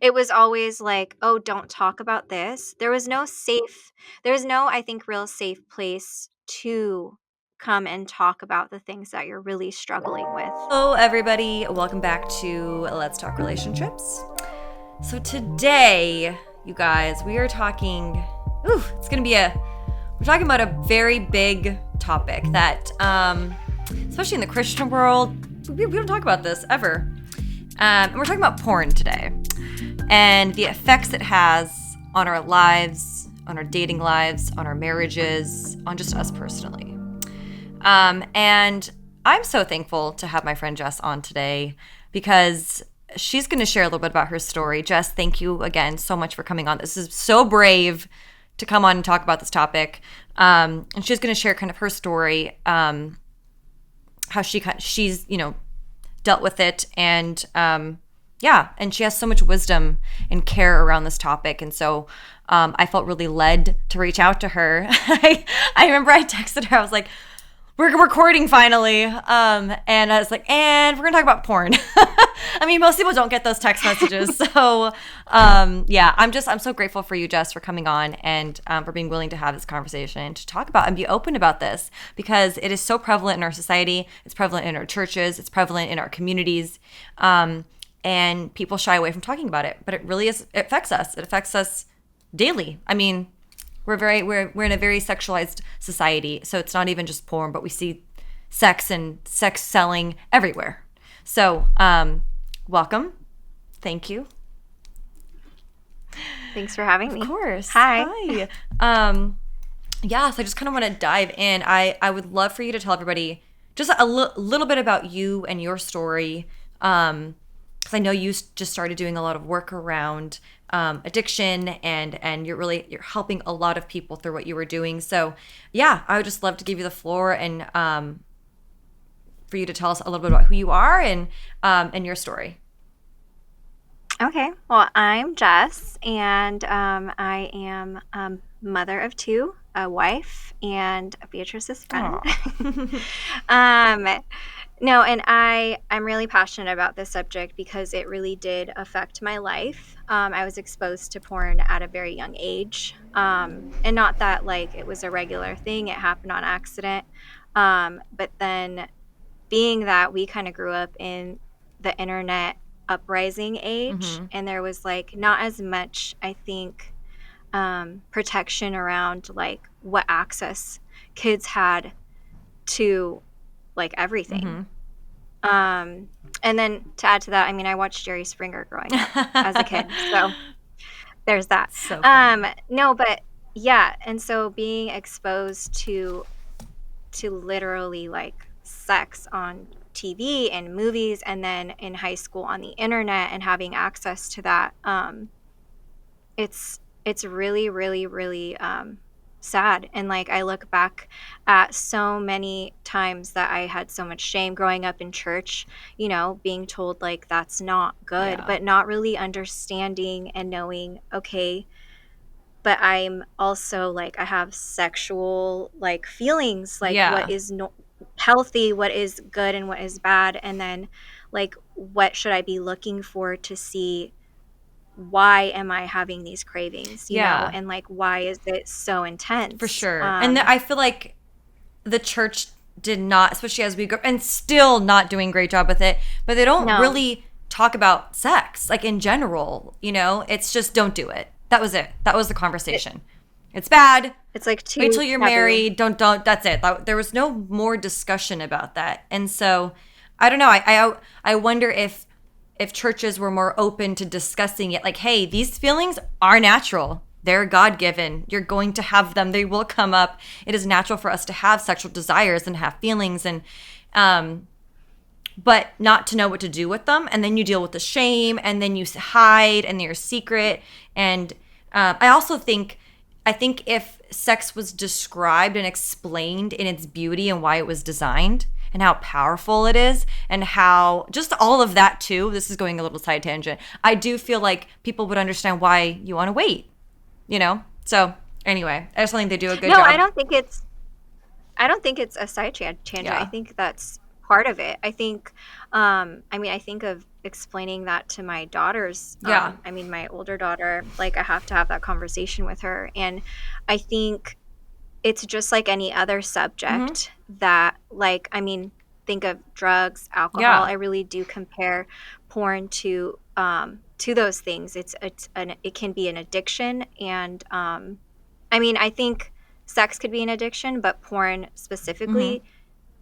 it was always like, oh, don't talk about this. There was no, I think, real safe place to come and talk about the things that you're really struggling with. Hello, everybody. Welcome back to Let's Talk Relationships. So today, you guys, we are talking, we're talking about a very big topic that, especially in the Christian world, we don't talk about this ever. And we're talking about porn today and the effects it has on our lives, on our dating lives, on our marriages, on just us personally. And I'm so thankful to have my friend Jess on today because she's going to share a little bit about her story. Jess, thank you again so much for coming on. This is so brave to come on and talk about this topic. And she's going to share kind of her story, how she's dealt with it, and and she has so much wisdom and care around this topic. And so I felt really led to reach out to her. I remember I texted her. I was like, we're recording finally. And I was like, and we're going to talk about porn. I mean, most people don't get those text messages. So, I'm so grateful for you, Jess, for coming on and for being willing to have this conversation, to talk about and be open about this, because it is so prevalent in our society. It's prevalent in our churches. It's prevalent in our communities. And people shy away from talking about it. But it really is, it affects us. It affects us daily. I mean, we're in a very sexualized society, so it's not even just porn, but we see sex and sex selling everywhere. So, welcome. Thank you. Thanks for having me. Of course. Hi. So I just kind of want to dive in. I would love for you to tell everybody just a little bit about you and your story, because I know you just started doing a lot of work around addiction, and you're helping a lot of people through what you were doing. So I would just love to give you the floor and for you to tell us a little bit about who you are and your story. Okay. Well, I'm Jess, and I am mother of two, a wife, and Beatrice's friend. No, and I'm really passionate about this subject because it really did affect my life. I was exposed to porn at a very young age, and not that like it was a regular thing. It happened on accident. But then, being that we kind of grew up in the internet uprising age, and there was like not as much, I think, protection around like what access kids had to like everything. And then to add to that, I mean, I watched Jerry Springer growing up as a kid, so there's that. So no, but yeah, and so being exposed to literally like sex on TV and movies, and then in high school on the internet, and having access to that, it's really, really, really sad. And like I look back at so many times that I had so much shame growing up in church, being told like that's not good, but not really understanding and knowing, okay, but I'm also like, I have sexual like feelings, like what is healthy, what is good, and what is bad, and then like what should I be looking for to see why am I having these cravings, you know, and like why is it so intense? For sure. And I feel like the church did not, especially as we go, and still not doing a great job with it, but they don't really talk about sex like in general, it's just don't do it. That was it. That was the conversation. It's bad. It's like wait till you're married. Don't. That's it. There was no more discussion about that. And so I don't know. I wonder if churches were more open to discussing it, like, hey, these feelings are natural. They're God-given. You're going to have them. They will come up. It is natural for us to have sexual desires and have feelings, and but not to know what to do with them. And then you deal with the shame, and then you hide, and you're secret. And I think if sex was described and explained in its beauty and why it was designed, and how powerful it is, and how just all of that too, this is going a little side tangent, I do feel like people would understand why you want to wait, So anyway, I just think they do a good job. No, I don't think it's a side tangent. Yeah. I think that's part of it. I think, I think of explaining that to my daughters. Yeah. I mean, my older daughter, like I have to have that conversation with her. And I think it's just like any other Mm-hmm. subject that, like, I mean, think of drugs, alcohol. Yeah. I really do compare porn to those things. It can be an addiction, and I mean, I think sex could be an addiction, but porn Mm-hmm. specifically,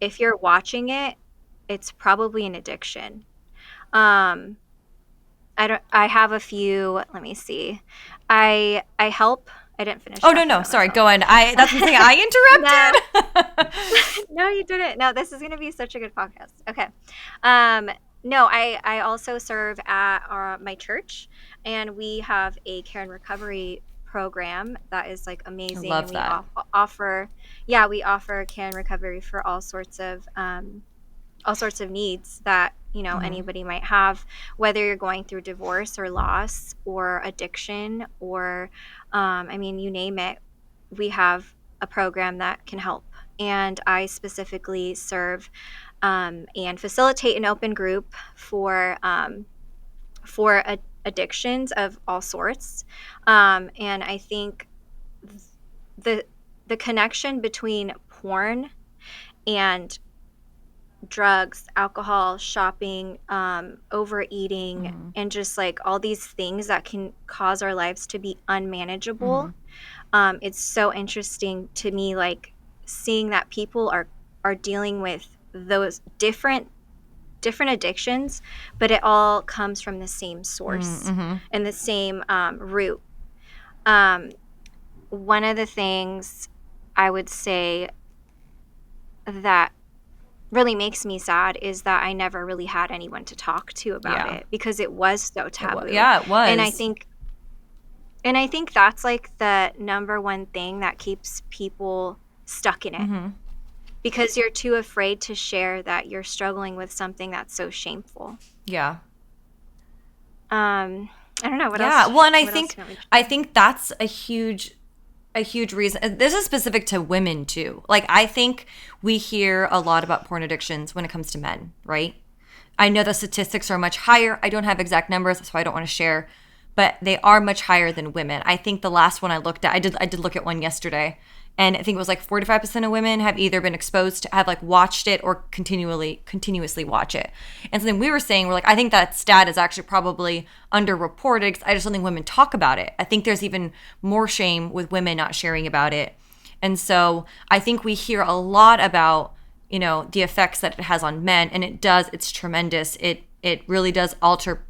if you're watching it, it's probably an addiction. Um, I have a few, let me see. I help I didn't finish Oh, no, talking no. about Sorry. myself. Go on. That's the thing. No. I interrupted. No, you didn't. No, this is gonna be such a good podcast. Okay. Um, no, I also serve at my church, and we have a care and recovery program that is like I amazing, and love that. offer, yeah, we offer care and recovery for all sorts of needs that, you know, Mm-hmm. anybody might have, whether you're going through divorce or loss or addiction or I mean, you name it, we have a program that can help. And I specifically serve and facilitate an open group for addictions of all sorts. And I think the the connection between porn and drugs, alcohol, shopping, overeating, Mm-hmm. and just like all these things that can cause our lives to be Mm-hmm. unmanageable. It's so interesting to me, like seeing that people are dealing with those different addictions, but it all comes from the same source Mm-hmm. and the same root. Um, One of the things I would say that really makes me sad is that I never really had anyone to talk to about Yeah. it because it was so It was. taboo. Yeah, it And I was. think and I think that's like the number one thing that keeps people stuck in it Mm-hmm. because you're too afraid to share that you're struggling with something that's so shameful. Yeah. I don't know Yeah. Well, and what else do you want me to I share? think that's a huge reason. This is specific to women too. Like I think we hear a lot about porn addictions when it comes to men, right? I know the statistics are much higher. I don't have exact numbers, so I don't want to share, but they are much higher than women. I think the last one I looked at, I did look at one yesterday, and I think it was like 45% of women have either been exposed to have like watched it or continuously watch it. And something we were saying, we're like, I think that stat is actually probably underreported because I just don't think women talk about it. I think there's even more shame with women not sharing about it. And so I think we hear a lot about, you know, the effects that it has on men, and it's tremendous. It really does alter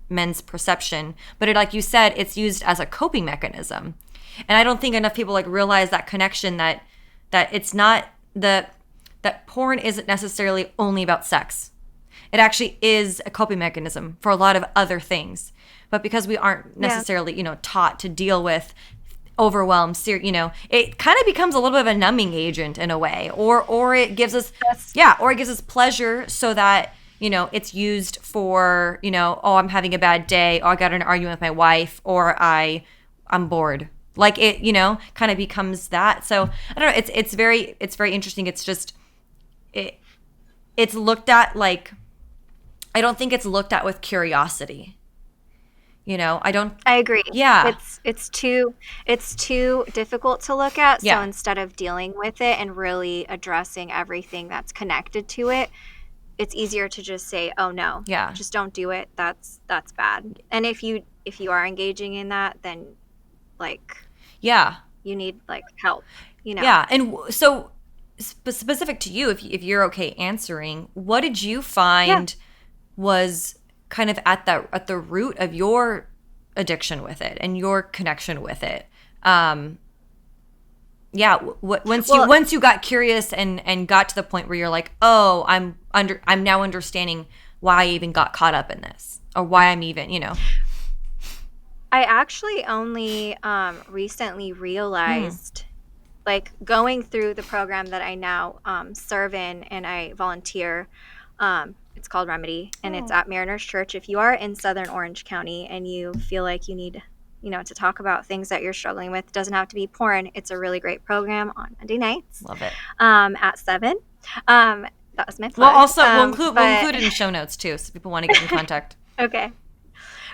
men's perception, but it, like you said, it's used as a coping mechanism. And I don't think enough people like realize that connection, that it's not the that porn isn't necessarily only about sex. It actually is a coping mechanism for a lot of other things. But because we aren't Yeah. necessarily, you know, taught to deal with overwhelmed, you know, it kind of becomes a little bit of a numbing agent in a way, or it gives us, That's yeah, or it gives us pleasure so that, you know, it's used for, you know, oh, I'm having a bad day, oh, I got in an argument with my wife, or I'm bored. Like it, you know, kind of becomes that. So I don't know. It's very interesting. It's just it it's looked at like, I don't think it's looked at with curiosity. You know, I don't. I agree. Yeah, It's too difficult to look at, so yeah, instead of dealing with it and really addressing everything that's connected to it, it's easier to just say, "Oh no, yeah, just don't do it. That's bad." And if you are engaging in that, then like yeah. you need like help, you know. Yeah, and so specific to you, if you're okay answering, what did you Yeah. find was kind of at the root of your addiction with it and your connection with it? Um, yeah, Well, once you got curious and got to the point where you're like, oh, I'm now understanding why I even got caught up in this, or why I'm even, you know. I actually only recently Mm, realized, like going through the program that I now serve in and I volunteer. It's called Remedy, and it's oh, at Mariners Church. If you are in Southern Orange County and you feel like you need, you know, to talk about things that you're struggling with, it doesn't have to be porn. It's a really great program on Monday nights love it. at 7. Um, that was my Well, plug. also we'll But include it in show notes too, so people want to get in contact. Okay.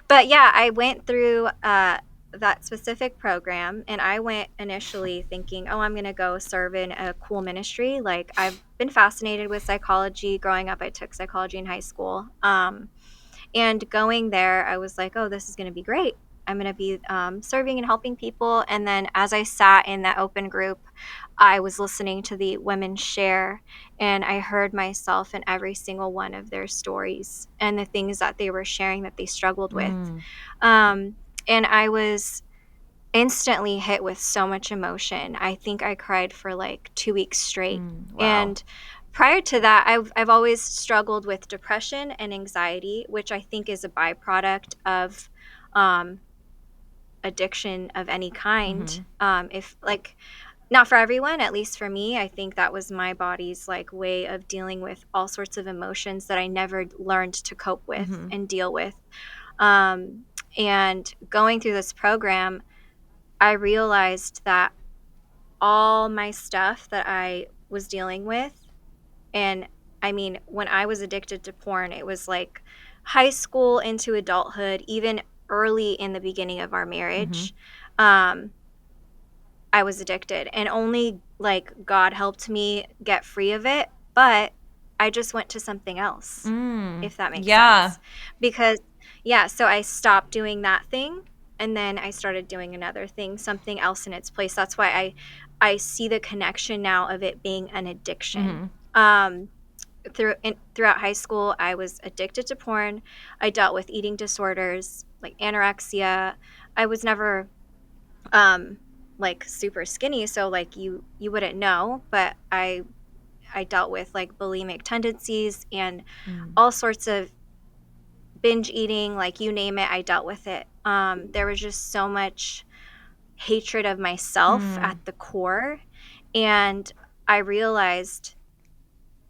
But yeah, I went through that specific program, and I went initially thinking, oh, I'm going to go serve in a cool ministry. Like, I've been fascinated with psychology growing up. I took psychology in high school. And going there, I was like, oh, this is going to be great. I'm going to be serving and helping people. And then as I sat in that open group, I was listening to the women share, and I heard myself in every single one of their stories and the things that they were sharing that they struggled with. Mm, Um, and I was instantly hit with so much emotion. I think I cried for like 2 weeks straight. wow. And prior to that, I've always struggled with depression and anxiety, which I think is a byproduct of um, addiction of any kind. Mm-hmm. If like not for everyone, at least for me, I think that was my body's like way of dealing with all sorts of emotions that I never learned to cope with Mm-hmm. and deal with. Um, and going through this program, I realized that all my stuff that I was dealing with, and I mean, when I was addicted to porn, it was like high school into adulthood, even early in the beginning of our Mm-hmm. marriage. Um, I was addicted, and only like God helped me get free of it. But I just went to something else, Mm. if that makes Yeah. sense. Because, yeah, so I stopped doing that thing, and then I started doing another thing, something else in its place. That's why I see the connection now of it being an addiction. Mm-hmm. Um, throughout high school, I was addicted to porn. I dealt with eating disorders like anorexia. I was never like super skinny, so like you wouldn't know, but I dealt with like bulimic tendencies and Mm. all sorts of binge eating, like you name it, I dealt with it. There was just so much hatred of myself at Mm. the core, and I realized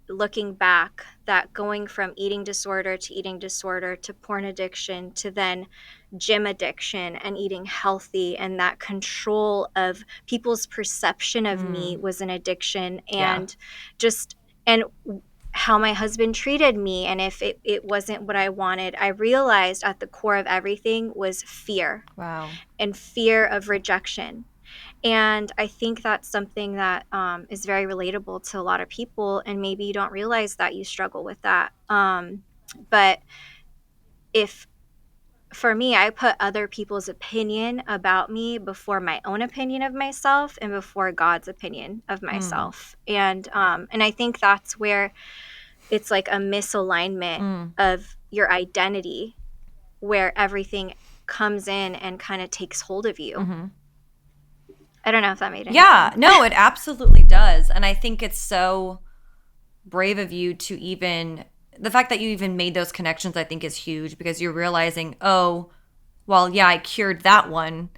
looking back that going from eating disorder to porn addiction to then gym addiction and eating healthy, and that control of people's perception of me Mm. was an addiction. Yeah. And just and how my husband treated me, and if it wasn't what I wanted, I realized at the core of everything was fear, Wow. and fear of rejection. And I think that's something that is very relatable to a lot of people. And maybe you don't realize that you struggle with that. But if for me, I put other people's opinion about me before my own opinion of myself and before God's opinion of Mm. myself. And I think that's where it's like a misalignment Mm. of your identity, where everything comes in and kind of takes hold of you. Mm-hmm. I don't know if that made any Yeah. sense. No, it absolutely does. And I think it's so brave of you to even, the fact that you even made those connections, I think is huge because you're realizing, oh, well, yeah, I cured that one,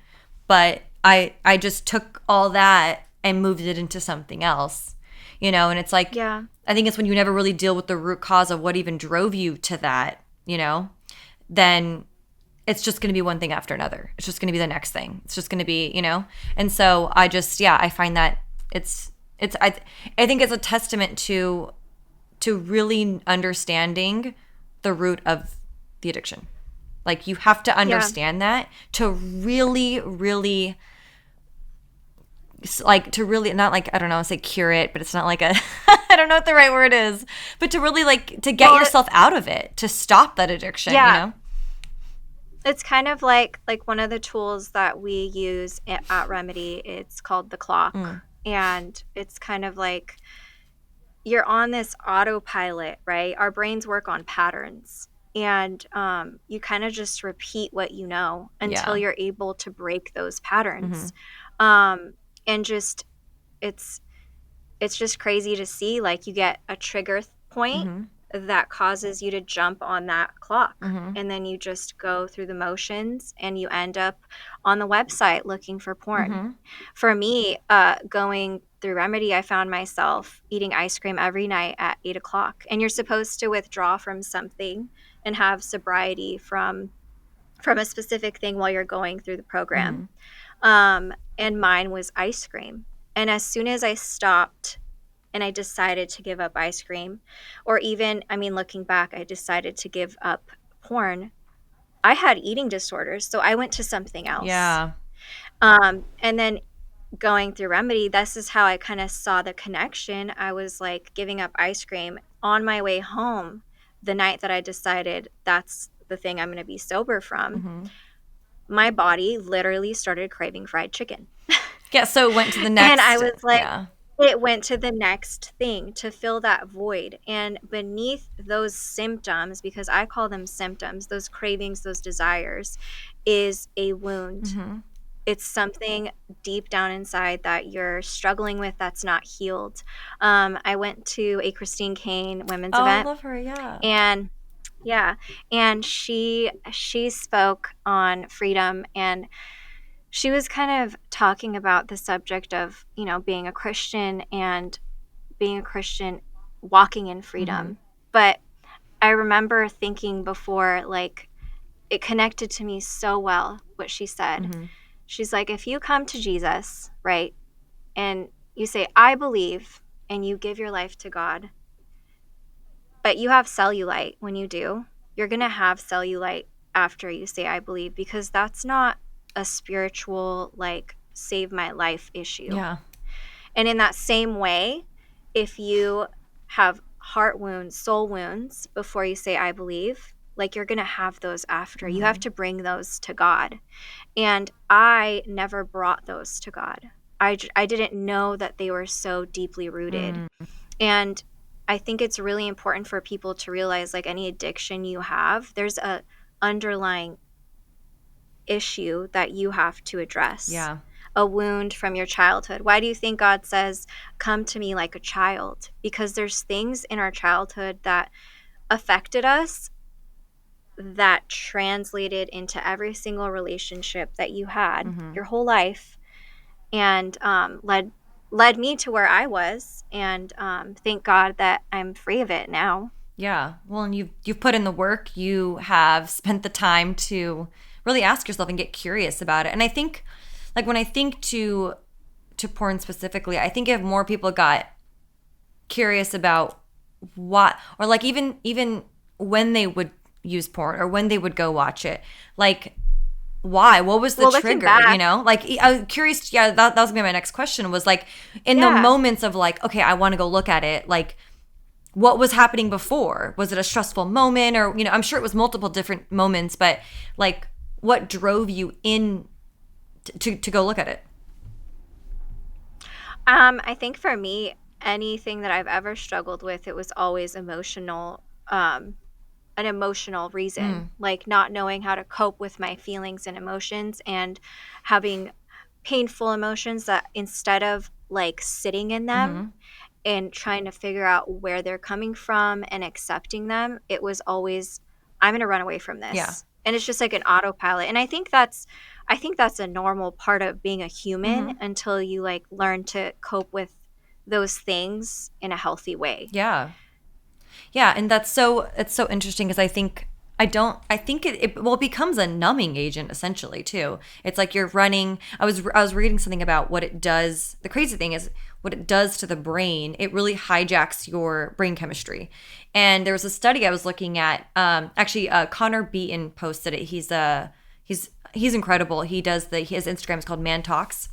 but I just took all that and moved it into something else. And it's like, Yeah. I think it's when you never really deal with the root cause of what even drove you to that, then it's just going to be one thing after another. It's just going to be the next thing. It's just going to be. And so I just, yeah, I find that I think it's a testament to really understanding the root of the addiction. Like you have to Yeah. understand that to really, really, like to really, not like, I don't know, say cure it, but it's not like a I don't know what the right word is, but to really like to get Well, yourself out of it, to stop that addiction, yeah, it's kind of like one of the tools that we use at Remedy. It's called the clock, Mm, and it's kind of like you're on this autopilot, right? Our brains work on patterns, and you kind of just repeat what you know until yeah. you're able to break those Mm-hmm. patterns. Um, and just it's it's just crazy to see, like, you get a trigger point Mm-hmm. that causes you to jump on that clock, Mm-hmm. and then you just go through the motions and you end up on the website looking for porn. Mm-hmm. For me, going through Remedy, I found myself eating ice cream every night at 8 o'clock, and you're supposed to withdraw from something and have sobriety from a specific thing while you're going through the program. Mm-hmm. And mine was ice cream. And as soon as I stopped and I decided to give up ice cream, or even, I mean, looking back, I decided to give up porn, I had eating disorders, so I went to something else. Yeah. And then going through remedy, this is how I kind of saw the connection. I was like giving up ice cream on my way home the night that I decided that's the thing I'm going to be sober from. Mm-hmm. My body literally started craving fried chicken. Yeah. So it went to the And I next. was like, Yeah. it went to the next thing to fill that void. And beneath those symptoms, because I call them symptoms, those cravings, those desires, is a wound. Mm-hmm. It's something deep down inside that you're struggling with that's not healed. I went to a Christine Kane women's Oh, I event, love her. Yeah. and yeah, and she spoke on freedom, and she was kind of talking about the subject of, being a Christian and being a Christian walking in Mm-hmm. freedom. But I remember thinking before, like, it connected to me so well what she said. Mm-hmm. She's like, if you come to Jesus, right, and you say, I believe, and you give your life to God, but you have cellulite when you do, you're going to have cellulite after you say, I believe, because that's not a spiritual, like, save my life issue. Yeah. And in that same way, if you have heart wounds, soul wounds before you say, I believe, like, you're going to have those after. You have Mm-hmm. to bring those to God. And I never brought those to God. I didn't know that they were so deeply rooted. Mm. And I think it's really important for people to realize, like, any addiction you have, there's a underlying issue that you have to address, Yeah. a wound from your childhood. Why do you think God says, come to me like a child? Because there's things in our childhood that affected us that translated into every single relationship that you had Mm-hmm. your whole life, and led me to where I was. And thank God that I'm free of it now. Yeah. Well, and you've put in the work. You have spent the time to really ask yourself and get curious about it. And I think, like, when I think to porn specifically, I think if more people got curious about what, or like even when they would use porn or when they would go watch it, like, why, what was the Well, looking trigger, back, like, I was curious. Yeah, that was gonna be my next question, was like, in the yeah. moments of like, okay, I want to go look at it, like, what was happening before? Was it a stressful moment? Or, I'm sure it was multiple different moments, but like, what drove you in to go look at it? I think for me, anything that I've ever struggled with, it was always emotional, an emotional reason, Mm, like not knowing how to cope with my feelings and emotions, and having painful emotions that, instead of like sitting in them mm-hmm. and trying to figure out where they're coming from and accepting them, it was always, I'm going to run away from Yeah. this. And it's just like an autopilot. And I think that's a normal part of being a human Mm-hmm. until you like learn to cope with those things in a healthy way. Yeah. Yeah, and it's so interesting because I think it well, it becomes a numbing agent essentially too. It's like you're running. I was reading something about what it does. The crazy thing is what it does to the brain. It really hijacks your brain chemistry. And there was a study I was looking at. Actually, Connor Beaton posted it. He's incredible. His Instagram is called Man Talks.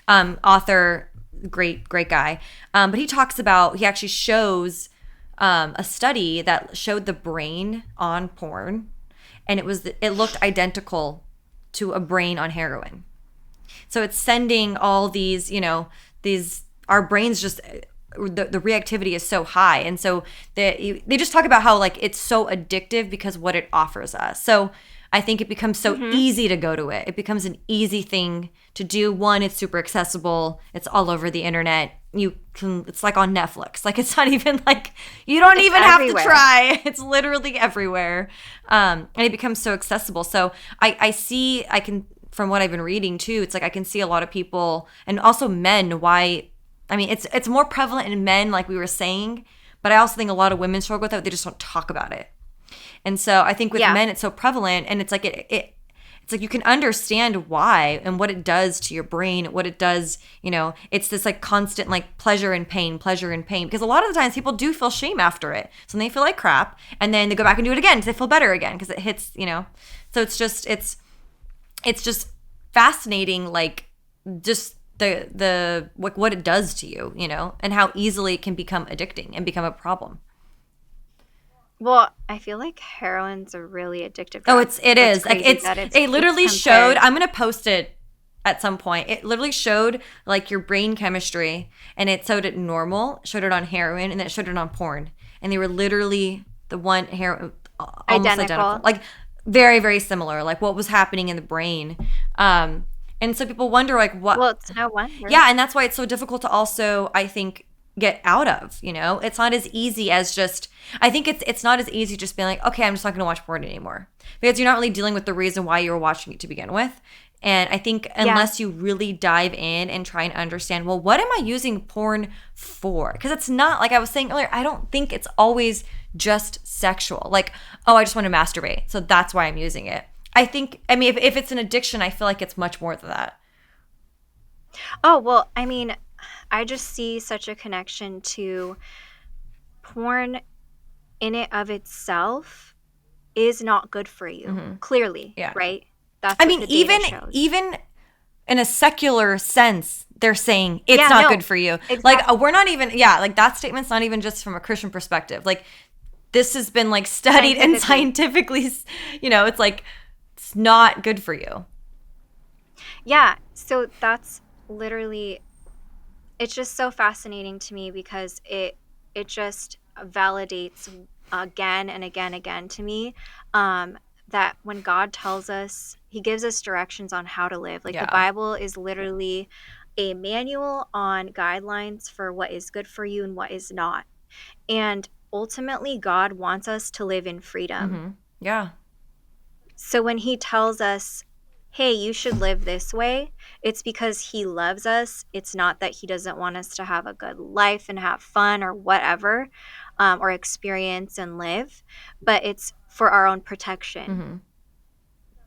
Author, great guy. But he actually shows a study that showed the brain on porn, and it looked identical to a brain on heroin. So it's sending all these our brains just the reactivity is so high, and so they just talk about how like it's so addictive because what it offers us. So I think it becomes so Mm-hmm. easy to go to it. It becomes an easy thing to do. One, it's super accessible. It's all over the internet. It's like on Netflix. Like, it's not even like, you don't It's even have to everywhere. try. It's literally everywhere. And it becomes so accessible. So I can, from what I've been reading too, it's like I can see a lot of people, and also men, why, I mean, it's more prevalent in men, like we were saying, but I also think a lot of women struggle with it. They just don't talk about it. And so I think with Yeah. men, it's so prevalent, and it's like it's like you can understand why and what it does to your brain, what it does. It's this like constant like pleasure and pain, because a lot of the times people do feel shame after it, so they feel like crap, and then they go back and do it again because they feel better again because it hits. So it's just fascinating, like just the what it does to you, you know, and how easily it can become addicting and become a problem. Well, I feel like heroin's a really addictive Oh, drug. it That's is like crazy that it it's literally showed. compared. I'm gonna post it at some point. It literally showed like your brain chemistry, and it showed it normal, showed it on heroin, and then it showed it on porn, and they were literally the one hero almost identical, Identical. like very very similar, like what was happening in the brain. And so people wonder like what. Well, it's no wonder. Yeah, and that's why it's so difficult to also, I think, get out of, you know? It's not as easy as just I think it's not as easy just being like, okay, I'm just not going to watch porn anymore. Because you're not really dealing with the reason why you were watching it to begin with. And I think Yeah. unless you really dive in and try and understand, well, what am I using porn for? Because it's not like I was saying earlier, I don't think it's always just sexual. Like, oh, I just want to masturbate. So that's why I'm using it. I think, I mean, if it's an addiction, I feel like it's much more than that. Oh, well, I mean, I just see such a connection to porn in it of itself is not good for you. Clearly, Yeah. right? I That's what mean, the data shows. even in a secular sense, they're saying it's Yeah, not good no. for you. Like Exactly. we're not even yeah, like that statement's not even just from a Christian perspective. Like this has been like studied and Scientifically. scientifically, you know, it's like it's not good for you. Yeah, so that's literally it's just so fascinating to me because it just validates again and again to me um that when God tells us, he gives us directions on how to live. Like the Yeah. Bible is literally a manual on guidelines for what is good for you and what is not. And ultimately God wants us to live in freedom. Yeah. So when he tells us, hey, you should live this way, it's because he loves us. It's not that he doesn't want us to have a good life and have fun or whatever, or experience and live, but it's for our own protection.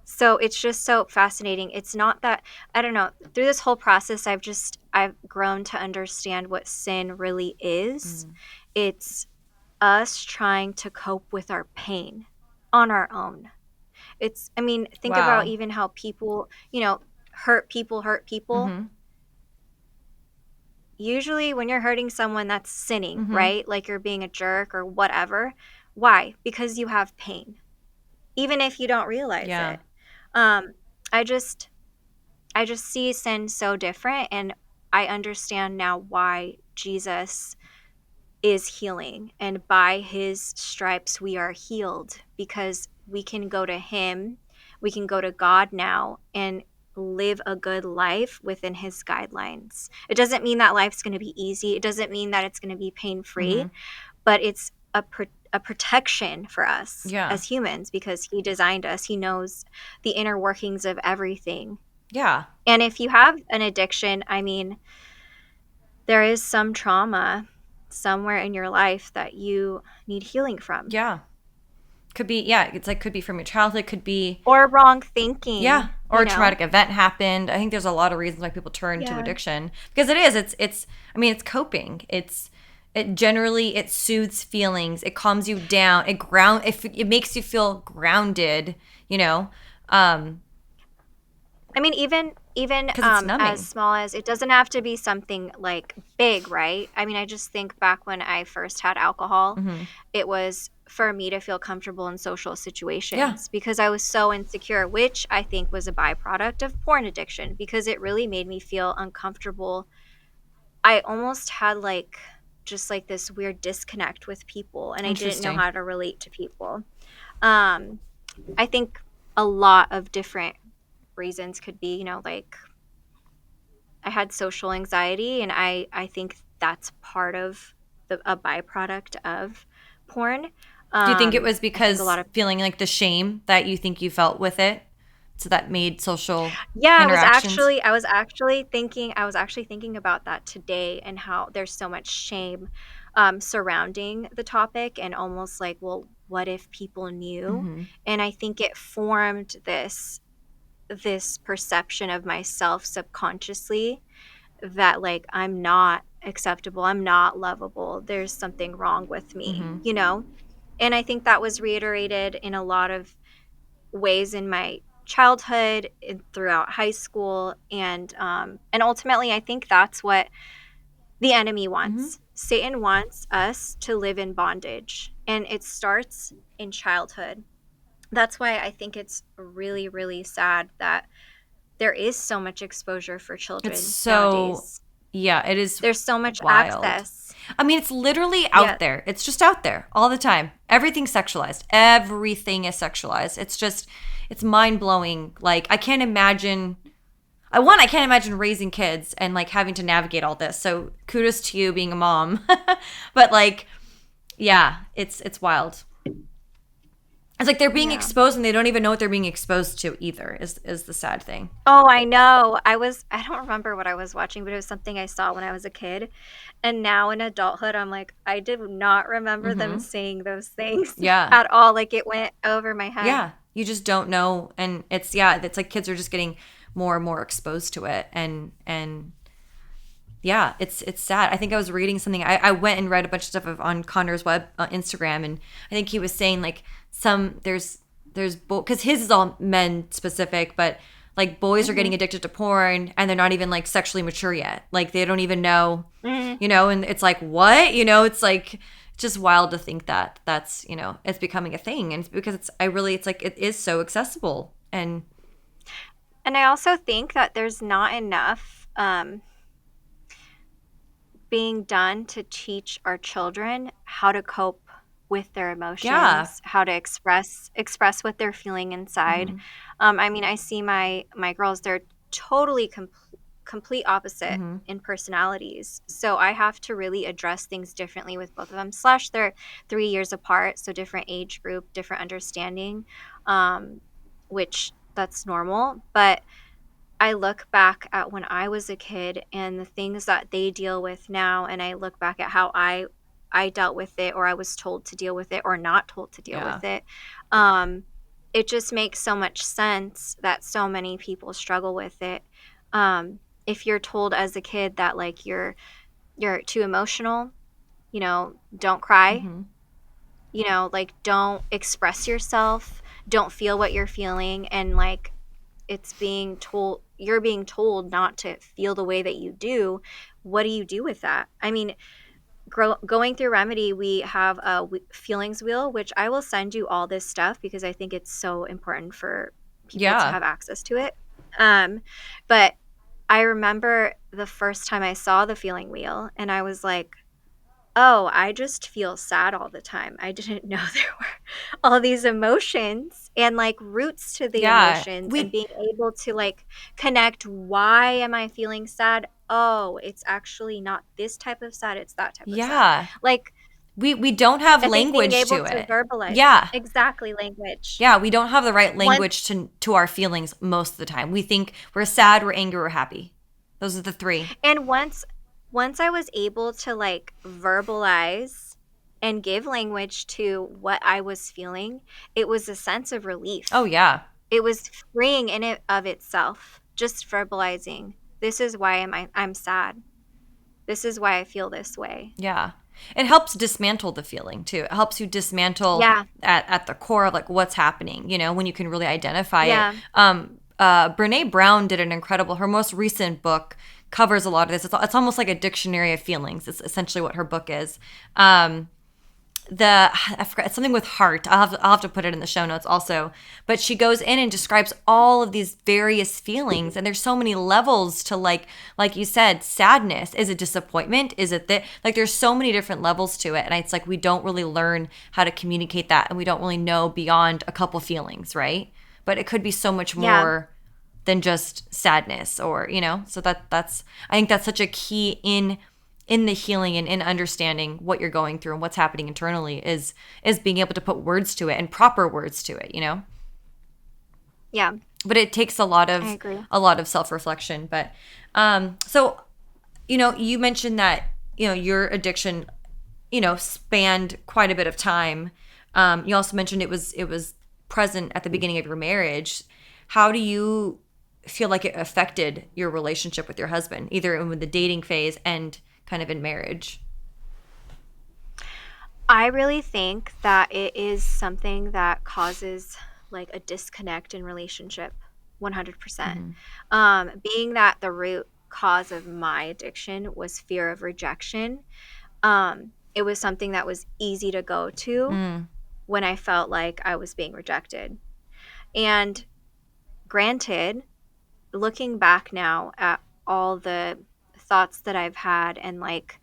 So it's just so fascinating. It's not that, I don't know, through this whole process, I've grown to understand what sin really is. It's us trying to cope with our pain on our own. It's, I mean, think about Wow. even how people, hurt people. Usually, when you're hurting someone, that's sinning, right? Like you're being a jerk or whatever. Why? Because you have pain, even if you don't realize Yeah. it. Um, I just, I just see sin so different, and I understand now why Jesus is healing, and by his stripes we are healed, because we can go to him, we can go to God now and live a good life within his guidelines. It doesn't mean that life's going to be easy, it doesn't mean that it's going to be pain free, but it's a protection for us Yeah. as humans because he designed us, he knows the inner workings of everything. Yeah. And if you have an addiction, I mean, there is some trauma somewhere in your life that you need healing from, Yeah. Could be yeah, it's like could be from your childhood, could be or wrong yeah, thinking, or a traumatic event happened. I think there's a lot of reasons why people turn to Yeah. addiction because it is it's I mean, it's coping. It generally it soothes feelings, it calms you down, it makes you feel grounded, you know. Um I mean, even because it's as numbing. small as, it doesn't have to be something like big, right? I mean, I just think back when I first had alcohol, it was for me to feel comfortable in social Yeah. situations because I was so insecure, which I think was a byproduct of porn addiction because it really made me feel uncomfortable. I almost had like just like this weird disconnect with people, and I didn't know Interesting. how to relate to people. Um, I think a lot of different reasons could be, like I had social anxiety, and I think that's part of a byproduct of porn. Do you think it was I think a because lot of feeling like the shame that you think you felt with it? So that made social Yeah, interactions? I was actually thinking about that today and how there's so much shame surrounding the topic, and almost like, well, what if people knew? And I think it formed this perception of myself subconsciously that like I'm not acceptable, I'm not lovable, there's something wrong with me, you know? And I think that was reiterated in a lot of ways in my childhood and throughout high school, and ultimately I think that's what the enemy Mm-hmm. wants. Satan wants us to live in bondage, and it starts in childhood. That's why I think it's really, really sad that there is so much exposure for It's children so, nowadays. yeah, it is There's so much wild. access. I mean, it's literally Yeah. out there. It's just out there all the time. Everything's sexualized. Everything is sexualized. It's just, it's mind blowing. Like, I can't imagine. I can't imagine raising kids and like having to navigate all this. So kudos to you being a mom. But like, yeah, it's wild. It's like they're being Yeah. exposed and they don't even know what they're being exposed to either. Is the sad thing. Oh, I know. I don't remember what I was watching, but it was something I saw when I was a kid. And now in adulthood, I'm like, I did not remember them Mm-hmm. saying those things Yeah. at all. Like it went over my head. Yeah, you just don't know, and it's yeah, it's like kids are just getting more and more exposed to it, and yeah, it's sad. I think I was reading something. I went and read a bunch of stuff on Connor's web Instagram, and I think he was saying like there's because his is all men specific, but like boys are Hmm. getting addicted to porn and they're not even like sexually mature yet. Like they don't even know, Hmm. and it's like what, it's like just wild to think that that's it's becoming a thing, and it's because it's like it is so accessible and And I also think that there's not enough being done to teach our children how to cope with their yeah. emotions, how to express what they're feeling inside. Hmm. I mean, I see my girls; they're totally complete opposite Hmm. in personalities. So I have to really address things differently with both of them. Slash, they're 3 years apart, so different age group, different understanding, um, which that's normal. But I look back at when I was a kid and the things that they deal with now, and I look back at how I dealt with it, or I was told to deal with it, or not told to deal Yeah. with it. Um, it just makes so much sense that so many people struggle with it. If you're told as a kid that like you're too emotional, don't cry, Hmm. like don't express yourself, don't feel what you're feeling, and like you're being told not to feel the way that you do. What do you do with that? I mean, going through Remedy, we have a feelings wheel, which I will send you all this stuff because I think it's so important for people to Yeah. have access to it. But I remember the first time I saw the feeling wheel and I was like, oh, I just feel sad all the time. I didn't know there were all these emotions and like roots to the Yeah. emotions, and we being able to like connect, why am I feeling sad? Oh, it's actually not this type of sad, it's that type of sad. yeah Like, we don't have I think being language able to to it. verbalize Yeah. exactly language. Yeah, we don't have the right Once language to our feelings most of the time. We think we're sad, we're angry, we're happy. Those are the three. and once I was able to like verbalize and give language to what I was feeling, it was a sense of Oh relief. yeah. It was freeing in it of itself, just verbalizing, this is why I'm sad. This is why I feel this way. Yeah. It helps dismantle the feeling too. It helps you dismantle Yeah. at the core of like what's happening, when you can really identify it. Yeah. Brene Brown did an incredible, her most recent book covers a lot of this. It's almost like a dictionary of feelings. It's essentially what her book is. I forgot, it's something with heart. I'll have to put it in the show notes also. But she goes in and describes all of these various feelings, and there's so many levels to like you said, sadness. Is it disappointment? Is it that like there's so many different levels to it, and it's like we don't really learn how to communicate that, and we don't really know beyond a couple feelings, right? But it could be so much Yeah. more than just sadness, or so that's I think that's such a key in the healing and in understanding what you're going through and what's happening internally is being able to put words to it and proper words to it. Yeah. But it takes a lot I of agree. self-reflection. But so you mentioned that your addiction spanned quite a bit of time. You also mentioned it was present at the beginning of your marriage. How do you feel like it affected your relationship with your husband, either in the dating phase and kind of in marriage? I really think that it is something that causes like a disconnect in relationship, 100%. Mm-hmm. Being that the root cause of my addiction was fear of rejection, it was something that was easy to go to Mm. when I felt like I was being rejected. And granted, looking back now at all the thoughts that I've had and like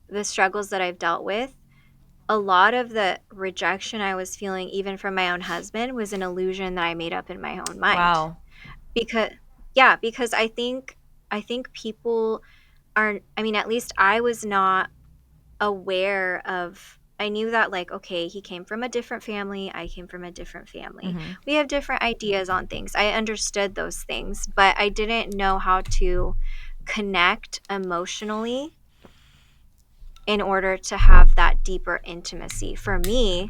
the struggles that I've dealt with, a lot of the rejection I was feeling, even from my own husband, was an illusion that I made up in my own mind. Wow. Because, yeah, because I think people are, I mean, at least I was not aware of, I knew that, like, okay, he came from a different family, I came from a different family. Mm-hmm. We have different ideas on things. I understood those things, but I didn't know how to connect emotionally in order to have that deeper intimacy. For me,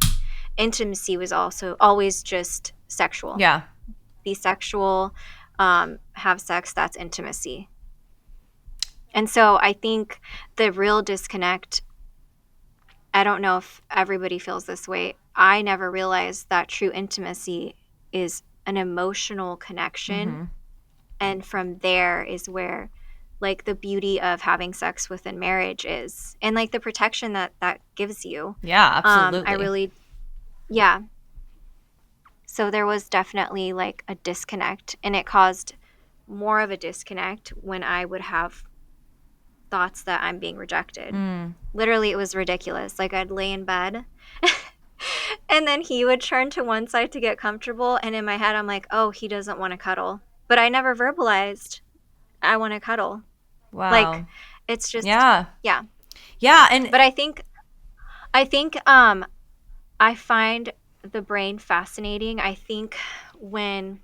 intimacy was also always just sexual. Yeah. Be sexual, have sex, that's intimacy. And so I think the real disconnect, I don't know if everybody feels this way. I never realized that true intimacy is an emotional connection. Mm-hmm. And from there is where like the beauty of having sex within marriage is, and like the protection that that gives you. Yeah, I absolutely. really, yeah. So there was definitely like a disconnect, and it caused more of a disconnect when I would have thoughts that I'm being rejected. Mm. Literally, it was ridiculous. Like, I'd lay in bed and then he would turn to one side to get comfortable. And in my head, I'm like, oh, he doesn't want to cuddle. But I never verbalized, I want to cuddle. Like, Wow. it's just, Yeah. yeah. Yeah, and But I think, I find the brain fascinating. I think when,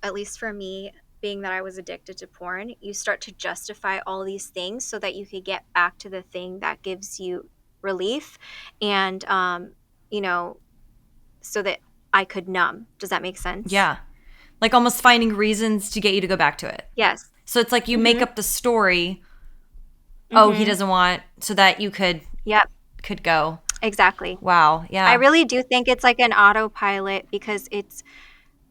at least for me, being that I was addicted to porn, you start to justify all these things so that you could get back to the thing that gives you relief, and you know, so that I could numb. Does that make sense? yeah. Like almost finding reasons to get you to go back to it. Yes. So it's like you make Mhm. up the story, oh, he Mhm. doesn't want so that you Yep. could go. Exactly. Wow. I Yeah. really do think it's like an autopilot because it's,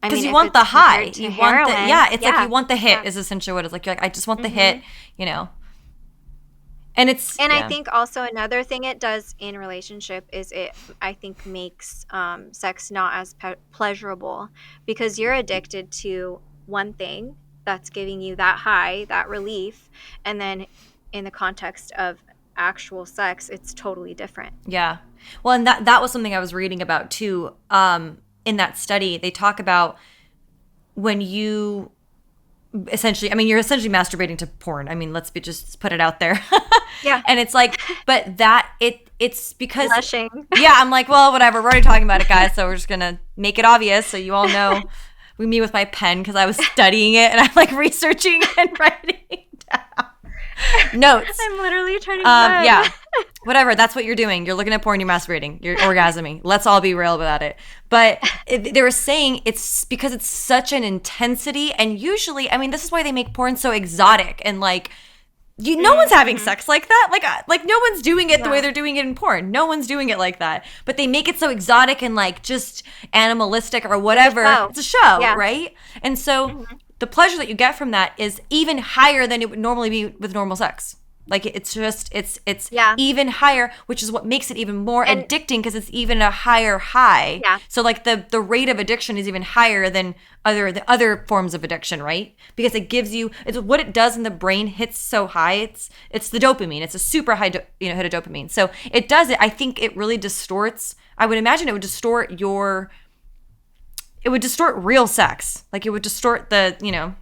I Because mean, you if want the it's high. compared to You want the yeah, heroin, it's like you yeah. want the hit Yeah. is essentially what it's like. You're like, I just want the hit, Mhm. you know. And it's And I yeah. think also another thing it does in relationship is it, I think, makes sex not as pleasurable because you're addicted to one thing that's giving you that high, that relief, and then in the context of actual sex, it's totally different. Yeah. Well, and that was something I was reading about too. In that study, they talk about when you essentially, I mean, you're essentially masturbating to porn. I mean, let's be just put it out there. Yeah, And it's like, but that it's because blushing. yeah, I'm like, well, whatever. We're already talking about it, guys, so we're just gonna make it obvious so you all know. Me with my pen because I was studying it and I'm like researching and writing down notes. I'm literally turning red. Yeah, whatever. That's what you're doing. You're looking at porn. You're masturbating. You're orgasming. Let's all be real about it. But they were saying it's because it's such an intensity, and usually, I mean, this is why they make porn so exotic and like. No one's having Mm-hmm. sex like that. Like no one's doing it the way No. they're doing it in porn. No one's doing it like that. But they make it so exotic and like just animalistic or It's a whatever. show. It's a show, Yeah. right? And so Hmm. the pleasure that you get from that is even higher than it would normally be with normal sex. Like it's just it's Yeah. even higher, which is what makes it even more And addicting because it's even a higher high. yeah. So like the rate of addiction is even higher than the other forms of addiction, right? Because it gives you it's what it does in the brain hits so high. It's the dopamine. It's a super high hit of dopamine. So it does it. I think it really distorts. I would imagine it would distort real sex. Like it would distort the.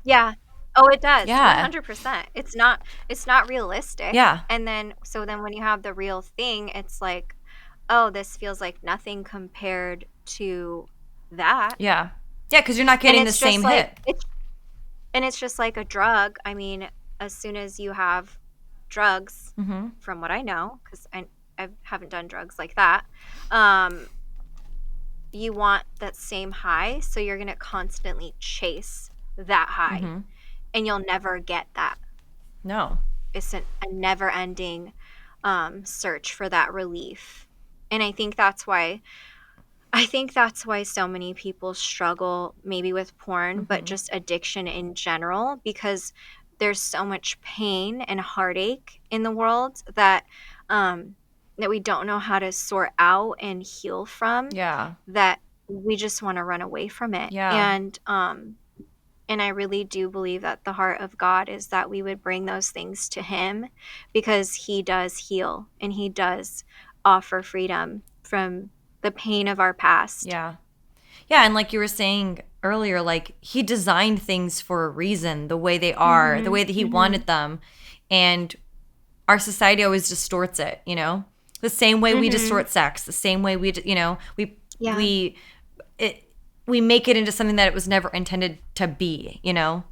Yeah. Oh, it does. Yeah. 100%. It's not realistic. Yeah. And then so then when you have the real thing, it's like, oh, this feels like nothing compared to that. Yeah. Yeah, because you're not And getting the it's just same like hit. it's just like a drug. I mean, as soon as you have drugs, Mm-hmm. from what I know, because I haven't done drugs like that, um, you want that same high, so you're gonna constantly chase that high, Mm-hmm. and you'll never get that. No. It's a never ending search for that relief. And I think that's why I think that's why so many people struggle maybe with porn, but Mhm. just addiction in general, because there's so much pain and heartache in the world um that we don't know how to sort out and heal from, Yeah. that we just want to run away from it. Yeah. And I really do believe that the heart of God is that we would bring those things to him, because he does heal and he does offer freedom from the pain of our past. Yeah. Yeah, and like you were saying earlier, like he designed things for a reason, the way they are, the Mhm. way that he Mhm. wanted them. And our society always distorts it, you know? The same way we Mhm. distort sex, the same way you know, Yeah. we it we make it into something that it was never intended to be, you know?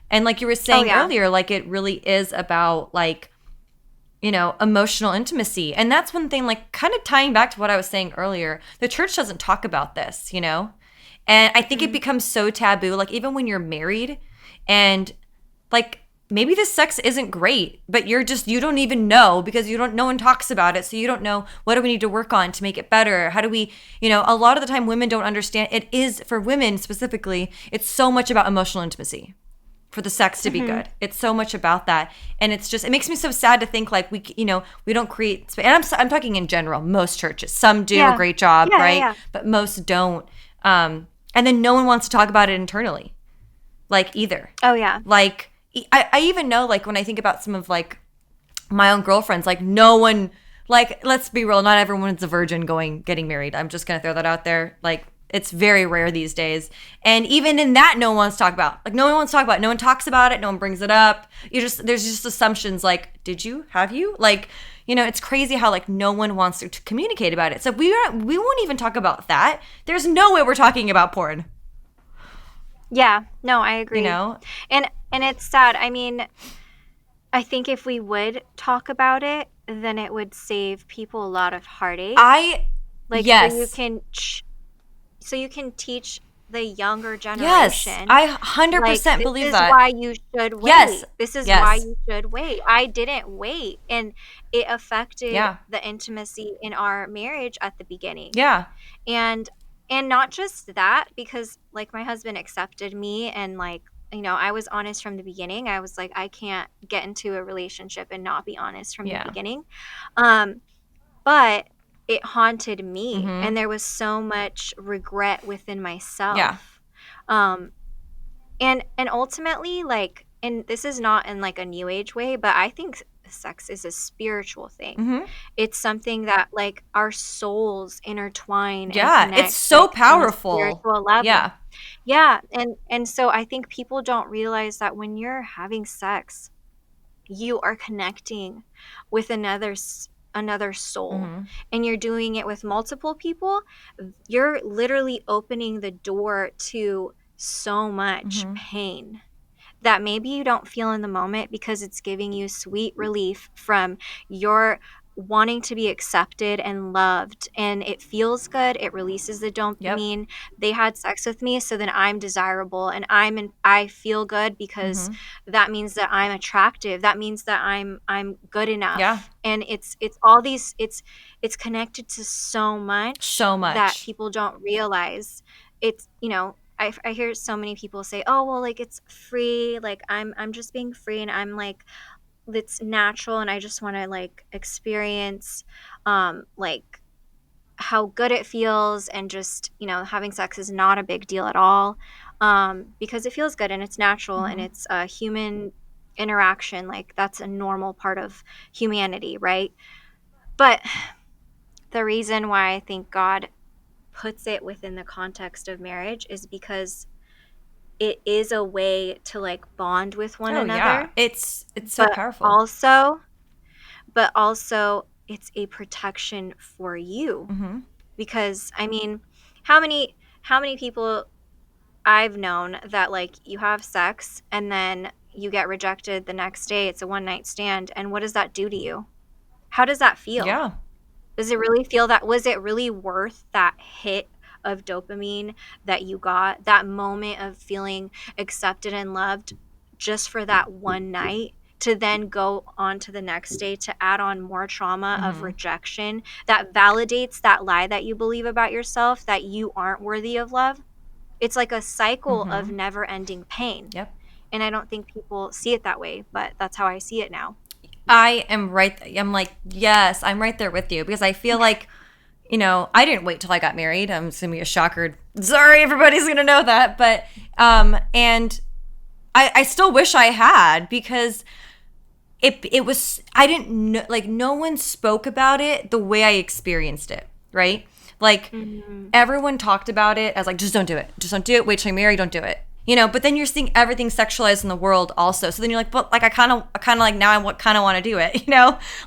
And like you were Oh saying yeah. earlier, like it really is about like, you know, emotional intimacy. And that's one thing, like kind of tying back to what I was saying earlier. The church doesn't talk about this, you know? And I think it Mhm. becomes so taboo, like even when you're married and like maybe the sex isn't great, but you don't even know because no one talks about it. So you don't know what do we need to work on to make it better? How do we, you know, a lot of the time women don't understand it is for women specifically, it's so much about emotional intimacy for the sex to be Mhm. good. It's so much about that. And it's just, it makes me so sad to think like you know, we don't create, and I'm talking in general, most churches, some do a Yeah. great job, Yeah, yeah, right? yeah. But most don't. And then no one wants to talk about it internally, like either. Oh yeah. Like, I even know like when I think about some of like my own girlfriends, like no one, like let's be real, not everyone's a virgin getting married. I'm just gonna throw that out there. Like it's very rare these days, and even in that, no one wants to talk about. Like no one wants to talk about it. No one talks about it. No one brings it up. There's just assumptions like, did you, have you, like, you know, it's crazy how like no one wants to communicate about it. So we won't even talk about that. There's no way we're talking about porn. Yeah. No, I You agree. know, And it's sad. I mean, I think if we would talk about it, then it would save people a lot of heartache. I Like yes. so you can teach the younger Yes, generation, I like, 100% this believe is that. why you should Yes. wait. This is why Yes. you should wait. I didn't wait, and it affected Yeah. the intimacy in our marriage at the beginning. Yeah. And not just that, because like my husband accepted me, and like, I was honest from the beginning. I was like, I can't get into a relationship and not be honest from the Yeah. beginning. Um but it haunted me, and Mhm. there was so much regret within Yeah. myself. Um and ultimately, like, and this is not in like a new age way, but I think sex is a spiritual thing. Mhm. It's something that like our souls intertwine and Yeah, it's connect, so like, on a powerful. spiritual level. Yeah. Yeah, and so I think people don't realize that when you're having sex, you are connecting with another soul, Mhm. and you're doing it with multiple people. You're literally opening the door to so much Mhm. pain that maybe you don't feel in the moment, because it's giving you sweet relief from your wanting to be accepted and loved, and it feels good. It releases the Yep. dopamine. They had sex with me, so then I'm desirable, and I feel good, because Mhm. that means that I'm attractive. That means that I'm good Yeah. enough. And it's all these, it's connected to so much So that much. people don't realize. It's, I hear so many people say, "Oh, well, like, it's free. Like, I'm just being free, and I'm like, it's natural, and I just want to like experience, like, how good it feels, and just, having sex is not a big deal at all, because it feels good and it's natural and Mhm. it's a human interaction. Like, that's a normal part of humanity, right?" But the reason why I think God puts it within the context of marriage is because it is a way to like bond with one Oh yeah. another, It's so but powerful. also it's a protection for you. Mhm. Because I mean, how many people I've known that, like, you have sex and then you get rejected the next day. It's a one night stand, and what does that do to you? How does that feel? Yeah. Does it really feel that, was it really worth that hit of dopamine that you got, that moment of feeling accepted and loved, just for that one night? to then go on to the next day to add on more trauma of Mm-hmm. rejection that validates that lie that you believe about yourself, that you aren't worthy of love. It's like a cycle of Mm-hmm. never ending pain. Yep. And I don't think people see it that way, but that's how I see it now. I am right. I'm like, yes, I'm right there with you because I feel like, I didn't wait till I got married. I'm just gonna be a shocker. Sorry, everybody's gonna know that, but and I still wish I had because it was I didn't know, like no one spoke about it the way I experienced it, right? Like Mm-hmm. everyone talked about it as like just don't do it. Just don't do it. Wait till you're married, don't do it. But then you're seeing everything sexualized in the world also. So then you're like, but like I kind of like now I kind of want to do it,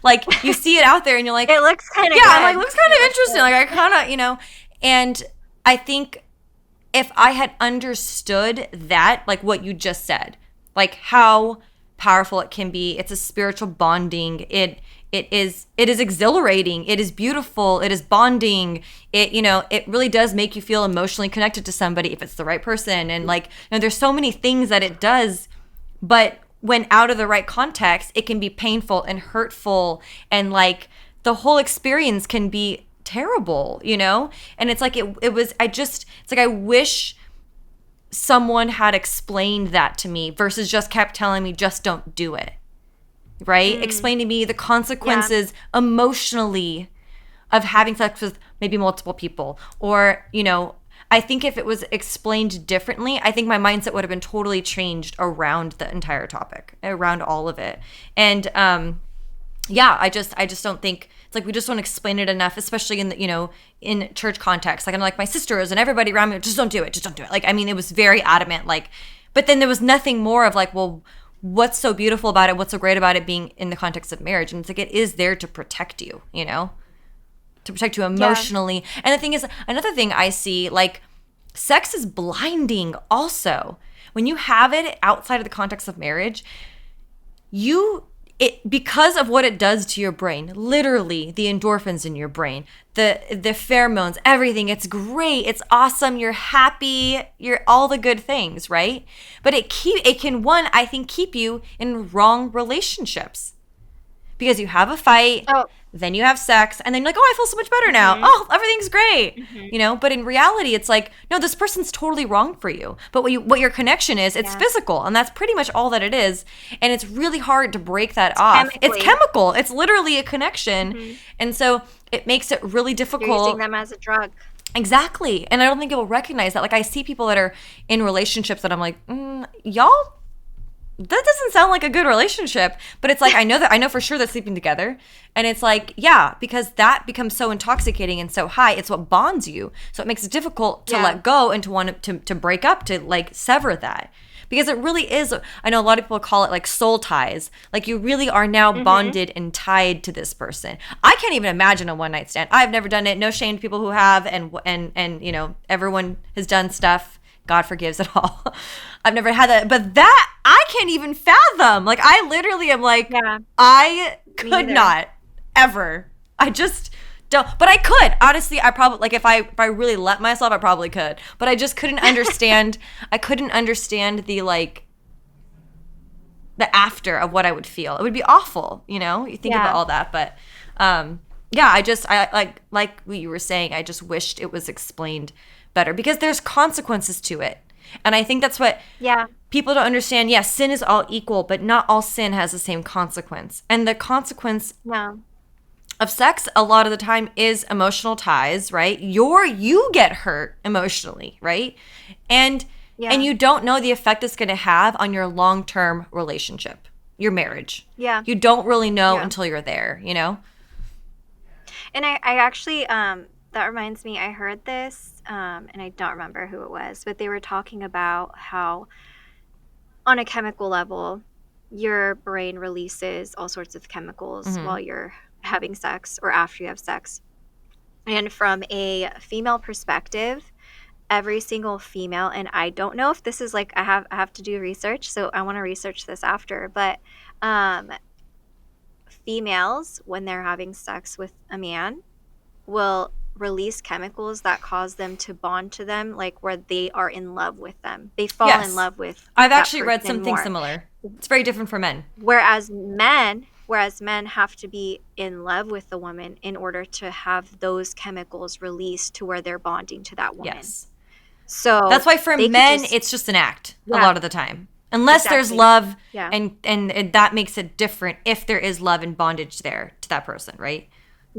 Like you see it out there and you're like, It looks kind of yeah, I'm like good. looks kind It of looks interesting. good. Like I kind of. And I think if I had understood that, like what you just said, like how powerful it can be, it's a spiritual bonding. It is exhilarating. It is beautiful. It is bonding. It really does make you feel emotionally connected to somebody if it's the right person. And like, there's so many things that it does, but when out of the right context, it can be painful and hurtful and like the whole experience can be terrible. And it's like it's like I wish someone had explained that to me versus just kept telling me just don't do it, right? Mm, Explain to me the yeah. consequences emotionally of having sex with maybe multiple people. Or I think if it was explained differently, I think my mindset would have been totally changed around the entire topic, around all of it. And yeah, I just don't think it's like we just don't explain it enough, especially in the in church context. Like I'm like my sisters and everybody around me, just don't do it, just don't do it. Like I mean, it was very adamant. Like, but then there was nothing more of like, well, what's so beautiful about it? What's so great about it being in the context of marriage? And it's like it is there to protect you, to protect you Yeah. emotionally. And the thing is, another thing I see, like sex is blinding. Also, when you have it outside of the context of marriage, you it because of what it does to your brain, literally the endorphins in your brain, the pheromones, everything, it's great, it's awesome, you're happy, you're all the good things, right? But it can, one, I think, keep you in wrong relationships because you have a fight, Oh. then you have sex, and then you're like, oh, I feel so much better now. Mhm. Oh, everything's great. Mhm. But in reality, it's like, no, this person's totally wrong for you. But what your connection is, it's Yeah. physical, and that's pretty much all that it is. And it's really hard to break that It's off. It's chemically. chemical. It's literally a connection. Mhm. And so it makes it really You're using difficult. them as a drug. Exactly. And I don't think people recognize that. Like I see people that are in relationships that I'm like, y'all, that doesn't sound like a good relationship. But it's like I know for sure they're sleeping together. And it's like, yeah, because that becomes so intoxicating and so high. It's what bonds you. So it makes it difficult to Yeah. let go and to want to break up, to like sever that. Because it really is, I know a lot of people call it like soul ties. Like you really are now Mhm. bonded and tied to this person. I can't even imagine a one night stand. I've never done it. No shame to people who have, and everyone has done stuff. God forgives it all. I've never had that, but that I can't even fathom. Like I literally am like, Yeah. I Me could neither. not ever. I just don't. But I could honestly. I probably like if I really let myself, I probably could. But I just couldn't understand. I couldn't understand the like the after of what I would feel. It would be awful. You think about Yeah. all that, but yeah. I like what you were saying. I just wished it was explained better because there's consequences to it, and I think that's what Yeah. people don't understand. Yes, sin is all equal, but not all sin has the same consequence. And the consequence No. of sex a lot of the time is emotional ties, right? You get hurt emotionally, right? And and Yeah. you don't know the effect it's going to have on your long-term relationship, your marriage. Yeah. You don't really know Yeah. until you're there. And I actually that reminds me, I heard this and I don't remember who it was, but they were talking about how on a chemical level your brain releases all sorts of chemicals Mhm. while you're having sex or after you have sex. And from a female perspective, every single female, and I don't know if this is like I have to do research, so I want to research this after, but um females when they're having sex with a man will release chemicals that cause them to bond to them, like where they are in love with them. They fall in Yes. love with I've that actually read person something more. similar. It's very different for men. Whereas men have to be in love with the woman in order to have those chemicals released to where they're bonding to that woman. Yes. That's So why for they could men just, it's just an act a yeah, lot of the time. Unless there's exactly. love Yeah. and that makes it different if there is love and bondage there to that person, right?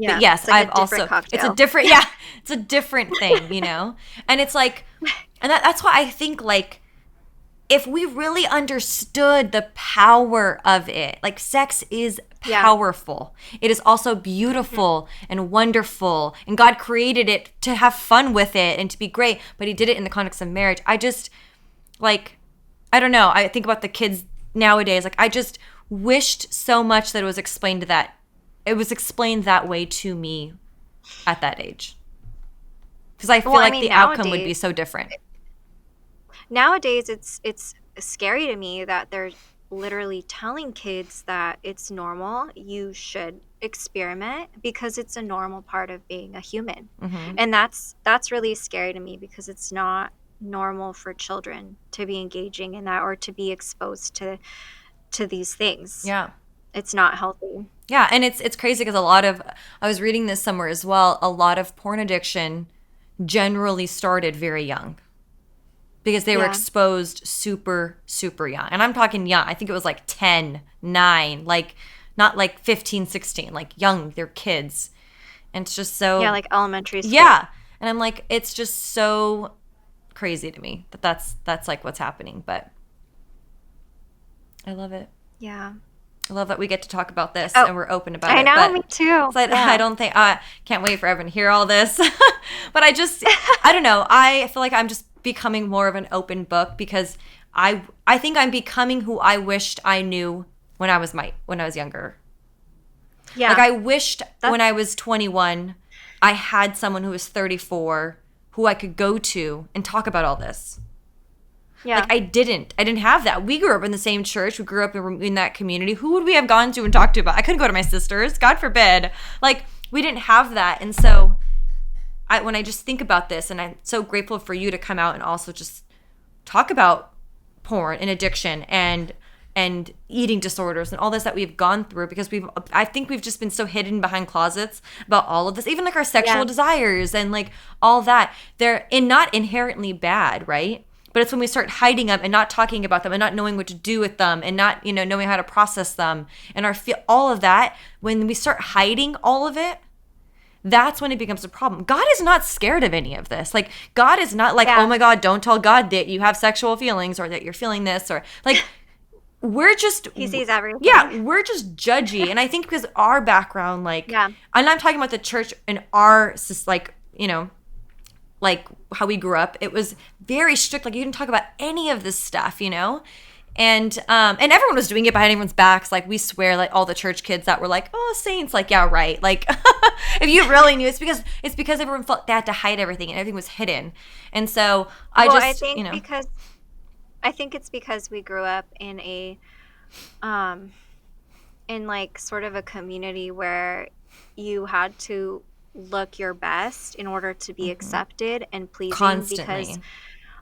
But Yeah. yes, It's like a I've different also it's a cocktail. different yeah, it's a different thing, you know? And it's like and that's why I think like if we really understood the power of it, like sex is Yeah. powerful. It is also Hmm. beautiful and wonderful. And God created it to have fun with it and to be great, but He did it in the context of marriage. I just, like, I don't know. I think about the kids nowadays. Like, I just wished so much that it was explained that way to me at that age. Because I Well, feel I like mean, the outcome would be so different. nowadays it's scary to me that they're literally telling kids that it's normal, you should experiment because it's a normal part of being a human. Hmm. And that's really scary to me because it's not normal for children to be engaging in that or to be exposed to these things. Yeah. It's not healthy. Yeah, and it's crazy because a lot of I was reading this somewhere as well. A lot of porn addiction generally started very young because they were Yeah. exposed super young. And I'm talking young. I think it was like 10, 9, like not like 15, 16, like young, they're kids. And it's just Yeah, so like elementary school. yeah. And I'm like it's just so crazy to me that that's like what's happening, but I love it. Yeah. I love that we get to talk about this Oh, and we're open about I it. know, But me too. so I Yeah. don't think I can't wait for everyone to hear all this. But I don't know. I feel like I'm just becoming more of an open book because I think I'm becoming who I wished I knew when I was younger. Like Yeah. I wished That's when I was 21 I had someone who was 34 who I could go to and talk about all this. Like yeah. I didn't have that. We grew up in the same church. We grew up in that community. Who would we have gone to and talked to about? I couldn't go to my sisters, God forbid. Like we didn't have that. And so when I just think about this, and I'm so grateful for you to come out and also just talk about porn and addiction and eating disorders and all this that we've gone through because I think we've just been so hidden behind closets about all of this, even like our sexual Yeah. desires and like all that. They're not inherently bad, right? But it's when we start hiding them and not talking about them and not knowing what to do with them and not, knowing how to process them and all of that, when we start hiding all of it, that's when it becomes a problem. God is not scared of any of this. Like God is not like, "Oh Yeah. my God, don't tell God that you have sexual feelings or that you're feeling this," or like we're just He sees yeah, everything. we're just judgy. And I think because our background, like, Yeah. and I'm talking about the church and our like, like how we grew up, it was very strict. Like you didn't talk about any of this stuff, and everyone was doing it behind everyone's backs. Like we swear, like all the church kids that were like, "Oh, saints," like yeah, right. Like if you really knew, it's because everyone felt they had to hide everything and everything was hidden. And so I Well, I just, think because I think it's because we grew up in a um in like sort of a community where you had to look your best in order to be mhm, accepted and pleasing, because constantly,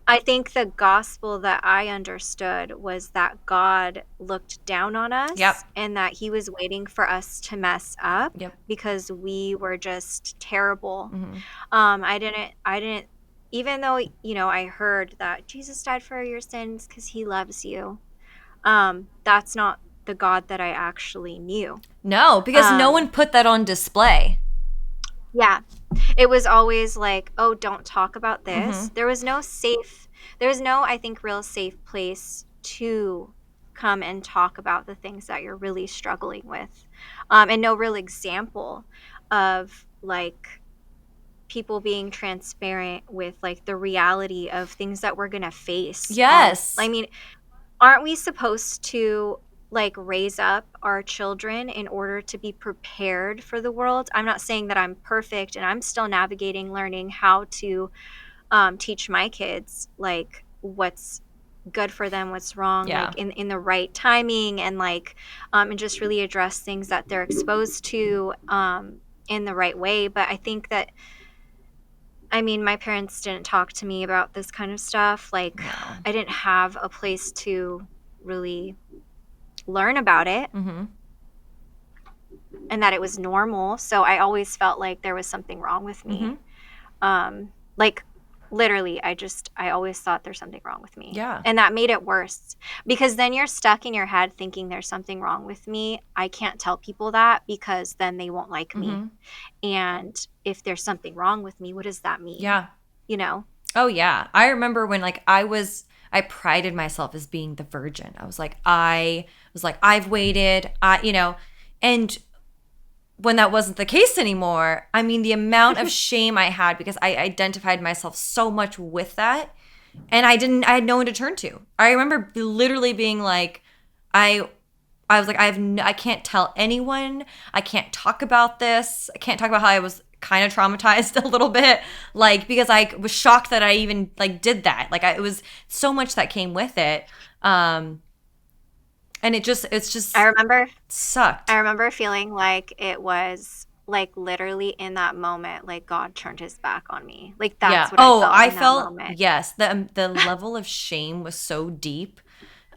I think the gospel that I understood was that God looked down on us yep, and that he was waiting for us to mess up yep, because we were just terrible. hmm I didn't even though, I heard that Jesus died for your sins because he loves you. That's not the God that I actually knew. no, because no one Um, put that on display. yeah. It was always like, "Oh, don't talk about Hmm. this." There was no, I think, real safe place to come and talk about the things that you're really struggling with. And no real example of like people being transparent with like the reality of things that we're going to face. I Yes, mean, aren't we supposed to like raise up our children in order to be prepared for the world? I'm not saying that I'm perfect, and I'm still navigating learning how to teach my kids like what's good for them, what's wrong, yeah, like in the right timing, and like and just really address things that they're exposed to in the right way. But I think that I mean, my parents didn't talk to me about this kind of stuff. Like, No. I didn't have a place to really learn about it Mm-hmm. and that it was normal. So I always felt like there was something wrong with Mm-hmm. me. Like literally, I always thought there's something wrong with me. Yeah. And that made it worse because then you're stuck in your head thinking there's something wrong with me. I can't tell people that because then they won't like me. Mm-hmm. And if there's something wrong with me, what does that mean? Yeah. You know? Oh yeah. I remember when like I prided myself as being the virgin. I was like, I've waited, and when that wasn't the case anymore, I mean, the amount of shame I had because I identified myself so much with that, and I had no one to turn to. I remember literally being like, I was like, I can't tell anyone. I can't talk about this. I can't talk about how I was kind of traumatized a little bit, like, because I was shocked that I even like did that. Like, it was so much that came with it. And it's just sucked. I remember feeling like it was like literally in that moment, like God turned his back on me. Like Yeah. that's what I Oh, felt I in that felt, moment. yes, the level of shame was so deep.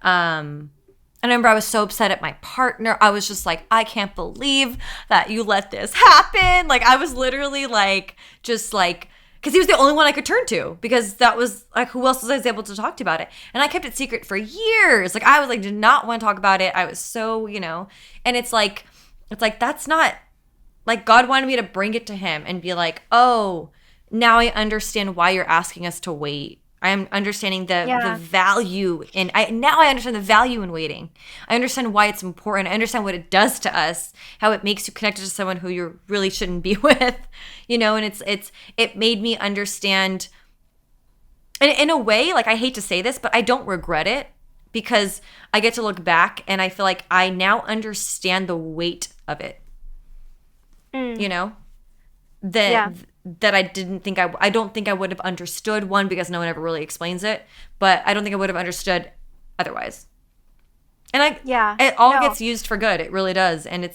I remember I was so upset at my partner. I was just like, I can't believe that you let this happen. Like, I was literally like, just like, because he was the only one I could turn to, because that was like, who else was I able to talk to about it? And I kept it secret for years. Like, I was like, did not want to talk about it. I was so, and it's like, that's not, like, God wanted me to bring it to him and be like, oh, now I understand why you're asking us to wait. I am understanding the Yeah. value in now I understand the value in waiting. I understand why it's important. I understand what it does to us, how it makes you connected to someone who you really shouldn't be with, and it made me understand. And in a way, like, I hate to say this, but I don't regret it, because I get to look back and I feel like I now understand the weight of it. Mm. You know? that Yeah. that I don't think I would have understood, one, because no one ever really explains it, but I don't think I would have understood otherwise. And Yeah. it all No. gets used for good. It really does. And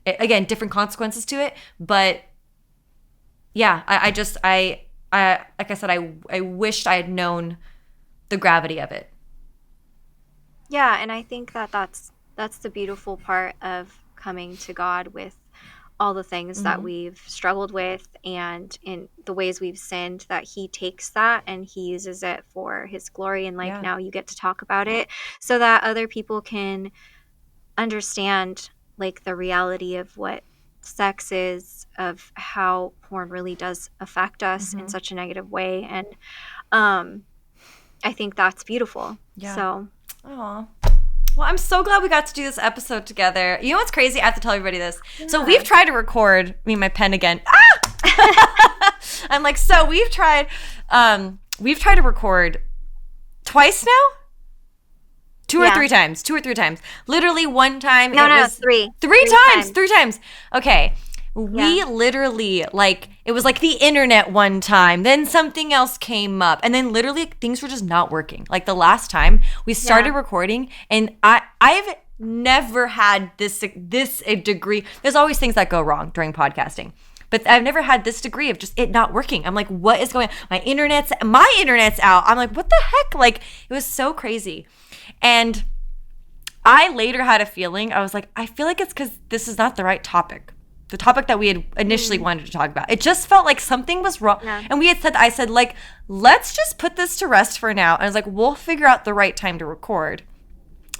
again, different consequences to it, but yeah, I just like I said, I wished I had known the gravity of it. Yeah, and I think that that's the beautiful part of coming to God with all the things that Mm-hmm. we've struggled with and in the ways we've sinned, that he takes that and he uses it for his glory, and like Yeah. now you get to talk about it so that other people can understand like the reality of what sex is, of how porn really does affect us in Mm-hmm. such a negative way. And um I think that's beautiful. Yeah. So Aw. Well, I'm so glad we got to do this episode together. You know what's crazy? I have to tell everybody this. So we've yeah. tried to record, me and my pen again. Ah! I'm like, so we've tried to record twice now? Two or Yeah. three times. Literally one time No, it no, was three. three times. Times. Three times. Okay. We Yeah. literally, like, it was like the internet one time, then something else came up, and then literally things were just not working. Like, the last time we started Yeah. recording, and I've never had this a degree. There's always things that go wrong during podcasting, but I've never had this degree of just it not working. I'm like, what is going on? My internet's out. I'm like, what the heck? Like, it was so crazy. And I later had a feeling. I was like, I feel like it's because this is not the right topic. The topic that we had initially wanted to talk about. It just felt like something was wrong. Yeah. And I said, like, let's just put this to rest for now. And I was like, we'll figure out the right time to record.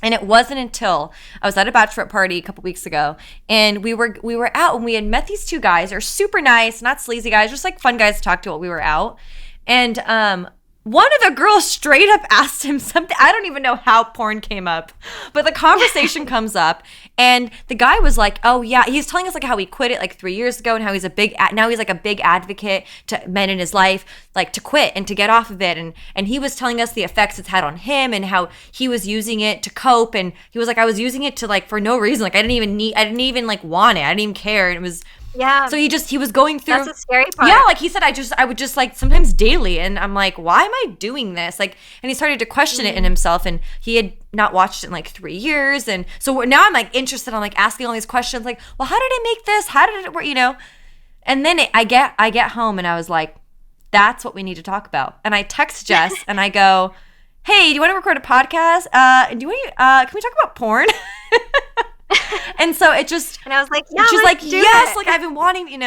And it wasn't until I was at a bachelorette party a couple weeks ago, and we were out, and we had met these two guys. They're super nice, not sleazy guys, just like fun guys to talk to while we were out. And one of the girls straight up asked him something. I don't even know how porn came up, but the conversation comes up, and the guy was like, "Oh yeah," he's telling us like how he quit it like 3 years ago, and how he's now he's like a big advocate to men in his life, like to quit and to get off of it, and he was telling us the effects it's had on him and how he was using it to cope, and he was like, "I was using it to like for no reason, like I didn't even like want it, I didn't even care," and it was. Yeah. So he was going through. That's the scary part. Yeah, like he said, I would just like sometimes daily, and I'm like, why am I doing this? Like, and he started to question it in himself, and he had not watched it in like 3 years, and so now I'm like interested. I'm like asking all these questions, like, well, how did I make this? How did it work? And then I get home, and I was like, That's what we need to talk about. And I text Jess and I go, hey, do you want to record a podcast? Can we talk about porn? And so it just, And I was like, yeah, she's like, let's do yes, it. like I've been wanting,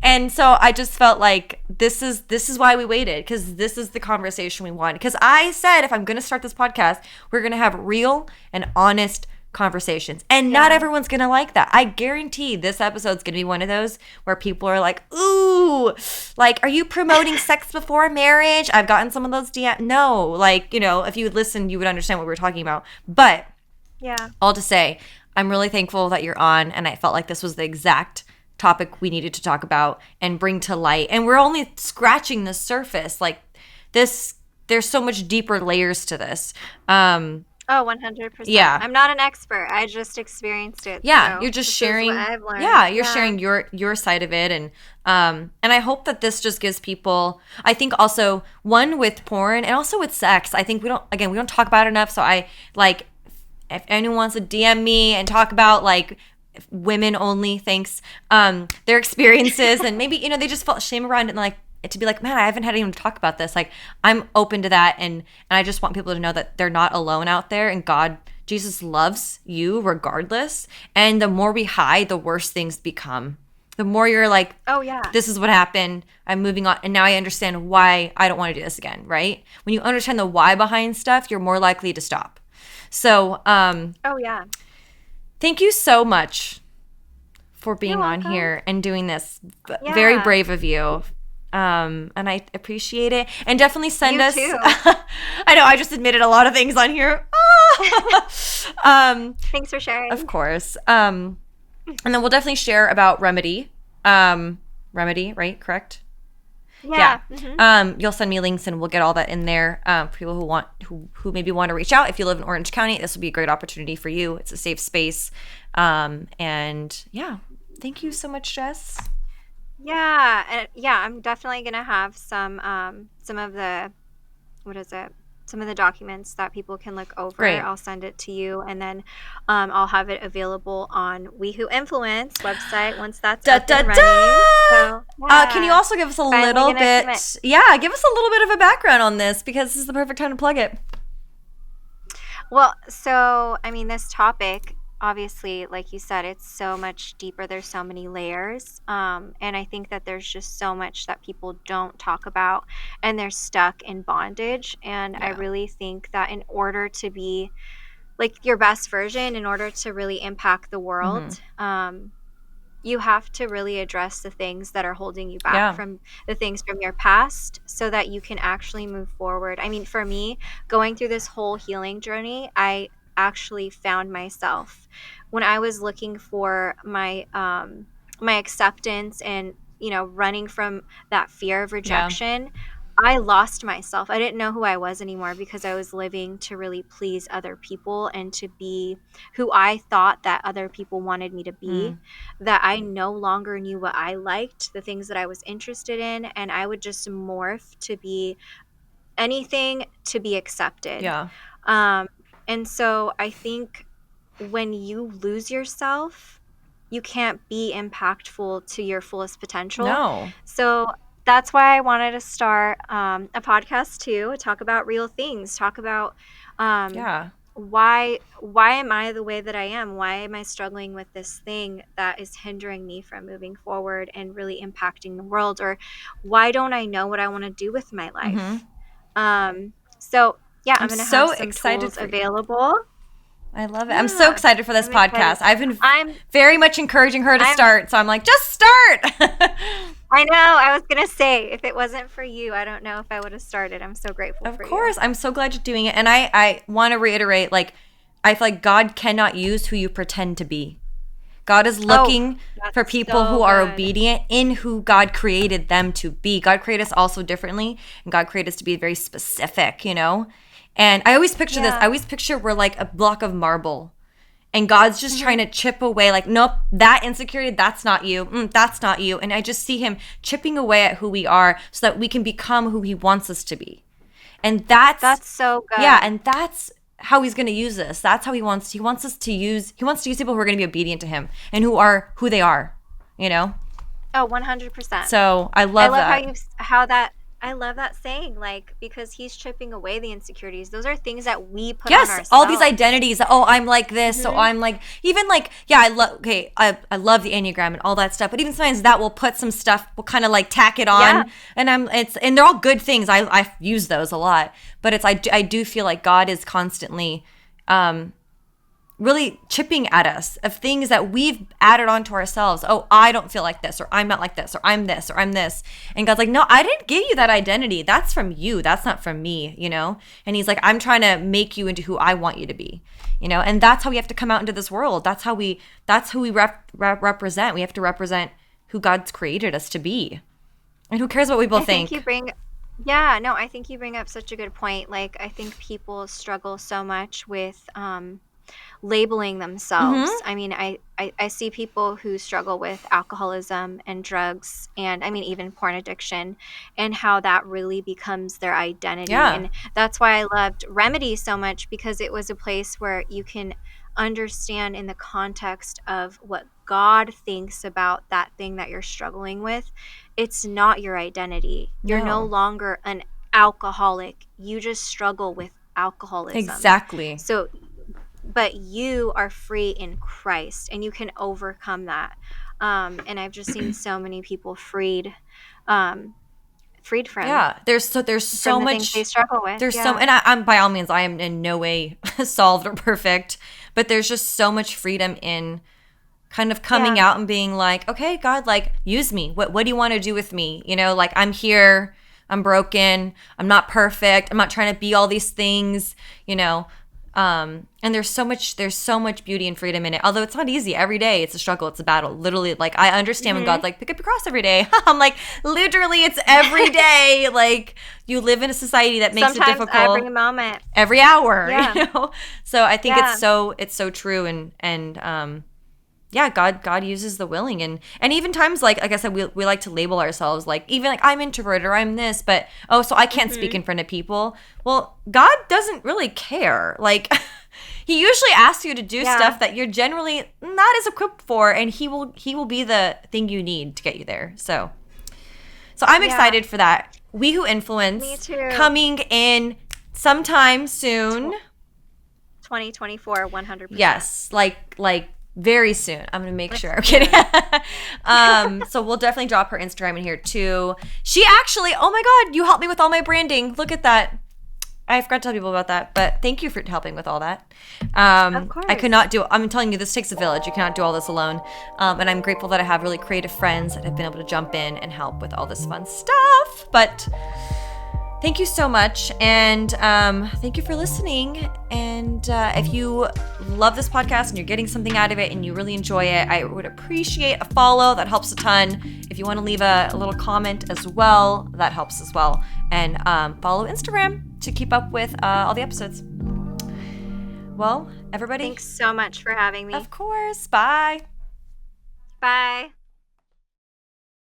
And so I just felt like this is why we waited, because this is the conversation we wanted. Because I said, if I'm going to start this podcast, we're going to have real and honest conversations. And not everyone's going to like that. I guarantee this episode's going to be one of those where people are like, ooh, like, are you promoting sex before marriage? I've gotten some of those DMs. No, like, if you would listen, you would understand what we were talking about. But Yeah. all to say, I'm really thankful that you're on, and I felt like this was the exact topic we needed to talk about and bring to light. And we're only scratching the surface. Like this, there's so much deeper layers to this. Oh, 100%. Yeah. I'm not an expert. I just experienced it. Yeah, so you're just this is sharing. what I've learned. Yeah, you're sharing your side of it, and I hope that this just gives people. I think also one with porn and also with sex. I think we don't talk about it enough. So I like, if anyone wants to DM me and talk about like women only, thanks, their experiences, and maybe they just felt shame around it, and like to be like, man, I haven't had anyone talk about this. Like, I'm open to that, and I just want people to know that they're not alone out there, and Jesus loves you regardless. And the more we hide, the worse things become. The more you're like, oh yeah, this is what happened, I'm moving on, and now I understand why I don't want to do this again, right? When you understand the why behind stuff, you're more likely to stop. So, oh yeah. thank you so much for being You're on welcome. here and doing this. Yeah. Very brave of you. And I appreciate it. And definitely send You us. too. I know I just admitted a lot of things on here. Thanks for sharing. Of course. And then we'll definitely share about Remedy. Remedy, right? Correct? Yeah. Mm-hmm. You'll send me links and we'll get all that in there for people who maybe want to reach out. If you live in Orange County, this will be a great opportunity for you. It's a safe space. And yeah, thank you so much, Jess. Yeah, and I'm definitely gonna have some of the some of the documents that people can look over. Great. I'll send it to you, and then I'll have it available on We Who Influence website once that's up and running. So, can you also give us a little bit? Yeah, give us a little bit of a background on this, because this is the perfect time to plug it. Well, so I mean, this topic, obviously, like you said, it's so much deeper. There's so many layers. And I think that there's just so much that people don't talk about, and they're stuck in bondage. And I really think that in order to be like your best version, in order to really impact the world, you have to really address the things that are holding you back from the things from your past, so that you can actually move forward. I mean, for me, going through this whole healing journey, I actually found myself when I was looking for my my acceptance and running from that fear of rejection. I lost myself. I didn't know who I was anymore, because I was living to really please other people and to be who I thought that other people wanted me to be, that I no longer knew what I liked, the things that I was interested in, and I would just morph to be anything to be accepted. And so I think when you lose yourself, you can't be impactful to your fullest potential. No. So that's why I wanted to start a podcast too, talk about real things, talk about why am I the way that I am? Why am I struggling with this thing that is hindering me from moving forward and really impacting the world? Or why don't I know what I want to do with my life? So yeah, I'm going to have some tools available. I love it. I'm so excited for this podcast. I'm very much encouraging her to start. So I'm like, just start. I know. I was going to say, if it wasn't for you, I don't know if I would have started. I'm so grateful for you. Of course. I'm so glad you're doing it. And I want to reiterate, like, I feel like God cannot use who you pretend to be. God is looking for people who are obedient in who God created them to be. God created us also differently, and God created us to be very specific, And I always picture this. I always picture we're like a block of marble, and God's just trying to chip away, like, nope, that insecurity, that's not you. That's not you. And I just see him chipping away at who we are so that we can become who he wants us to be. And that's so good. Yeah, and that's how he's going to use us. That's how he wants us to use people who are going to be obedient to him and who are who they are, Oh, 100%. So I love that. How I love that saying, like, because he's chipping away the insecurities. Those are things that we put on Yes, all these ourselves. identities. Oh, I'm like this. So Mhm. I'm like, even like, yeah, I love, okay, I love the Enneagram and all that stuff. But even sometimes that will put some stuff, will kind of like tack it Yeah. on. And they're all good things. I use those a lot. But I do feel like God is constantly, um, really chipping at us of things that we've added onto ourselves. Oh, I don't feel like this, or I'm not like this, or I'm this, or I'm this. And God's like, no, I didn't give you that identity. That's from you. That's not from me, you know? And he's like, I'm trying to make you into who I want you to be, you know? And that's how we have to come out into this world. That's who we represent. We have to represent who God's created us to be. And who cares what people I think you think? bring Yeah, no, I think you bring up such a good point. Like, I think people struggle so much with labeling themselves. Mm-hmm. I mean, I see people who struggle with alcoholism and drugs, and I mean, even porn addiction, and how that really becomes their identity. Yeah. And that's why I loved Remedy so much, because it was a place where you can understand in the context of what God thinks about that thing that you're struggling with. It's not your identity. You're no No. longer an alcoholic. You just struggle with alcoholism. Exactly. So, but you are free in Christ and you can overcome that. And I've just seen so many people um, freed Yeah. There's from so the things they much. struggle with. There's so, Yeah. and I'm by all means, I am in no way solved or perfect, but there's just so much freedom in kind of coming Yeah. out and being like, okay, God, like, use me. What do you want to do with me? You know, like, I'm here, I'm broken, I'm not perfect, I'm not trying to be all these things, you know. And there's so much beauty and freedom in it. Although it's not easy every day. It's a struggle. It's a battle. Literally, like, I understand when Hmm. God's like, pick up your cross every day. I'm like, literally, it's every day. Like, you live in a society that makes it Sometimes every difficult moment. every hour, Yeah. you know. So I think Yeah. it's so true. And yeah, God uses the willing. And even times like I said, we like to label ourselves, like, even like, I'm introverted or I'm this, but oh, so I can't speak Hmm. in front of people. Well, God doesn't really care. Like, he usually asks you to do Yeah. stuff that you're generally not as equipped for, and he will be the thing you need to get you there. So I'm Yeah. excited for that. We Who Me Influence too. coming in sometime soon. Tw- 2024, 100%. Yes, like very soon. I'm gonna make sure. It's I'm kidding. soon. So we'll definitely drop her Instagram in here too. She actually, oh my God, you helped me with all my branding. Look at that. I forgot to tell people about that, but thank you for helping with all that. Of I could course. not do. I'm telling you, this takes a village. You cannot do all this alone. And I'm grateful that I have really creative friends that have been able to jump in and help with all this fun stuff. But thank you so much. And thank you for listening. And if you love this podcast and you're getting something out of it and you really enjoy it, I would appreciate a follow. That helps a ton. If you want to leave a little comment as well, that helps as well. And follow Instagram to keep up with all the episodes. Well, everybody, Thanks so much for having me. of course. Bye. Bye.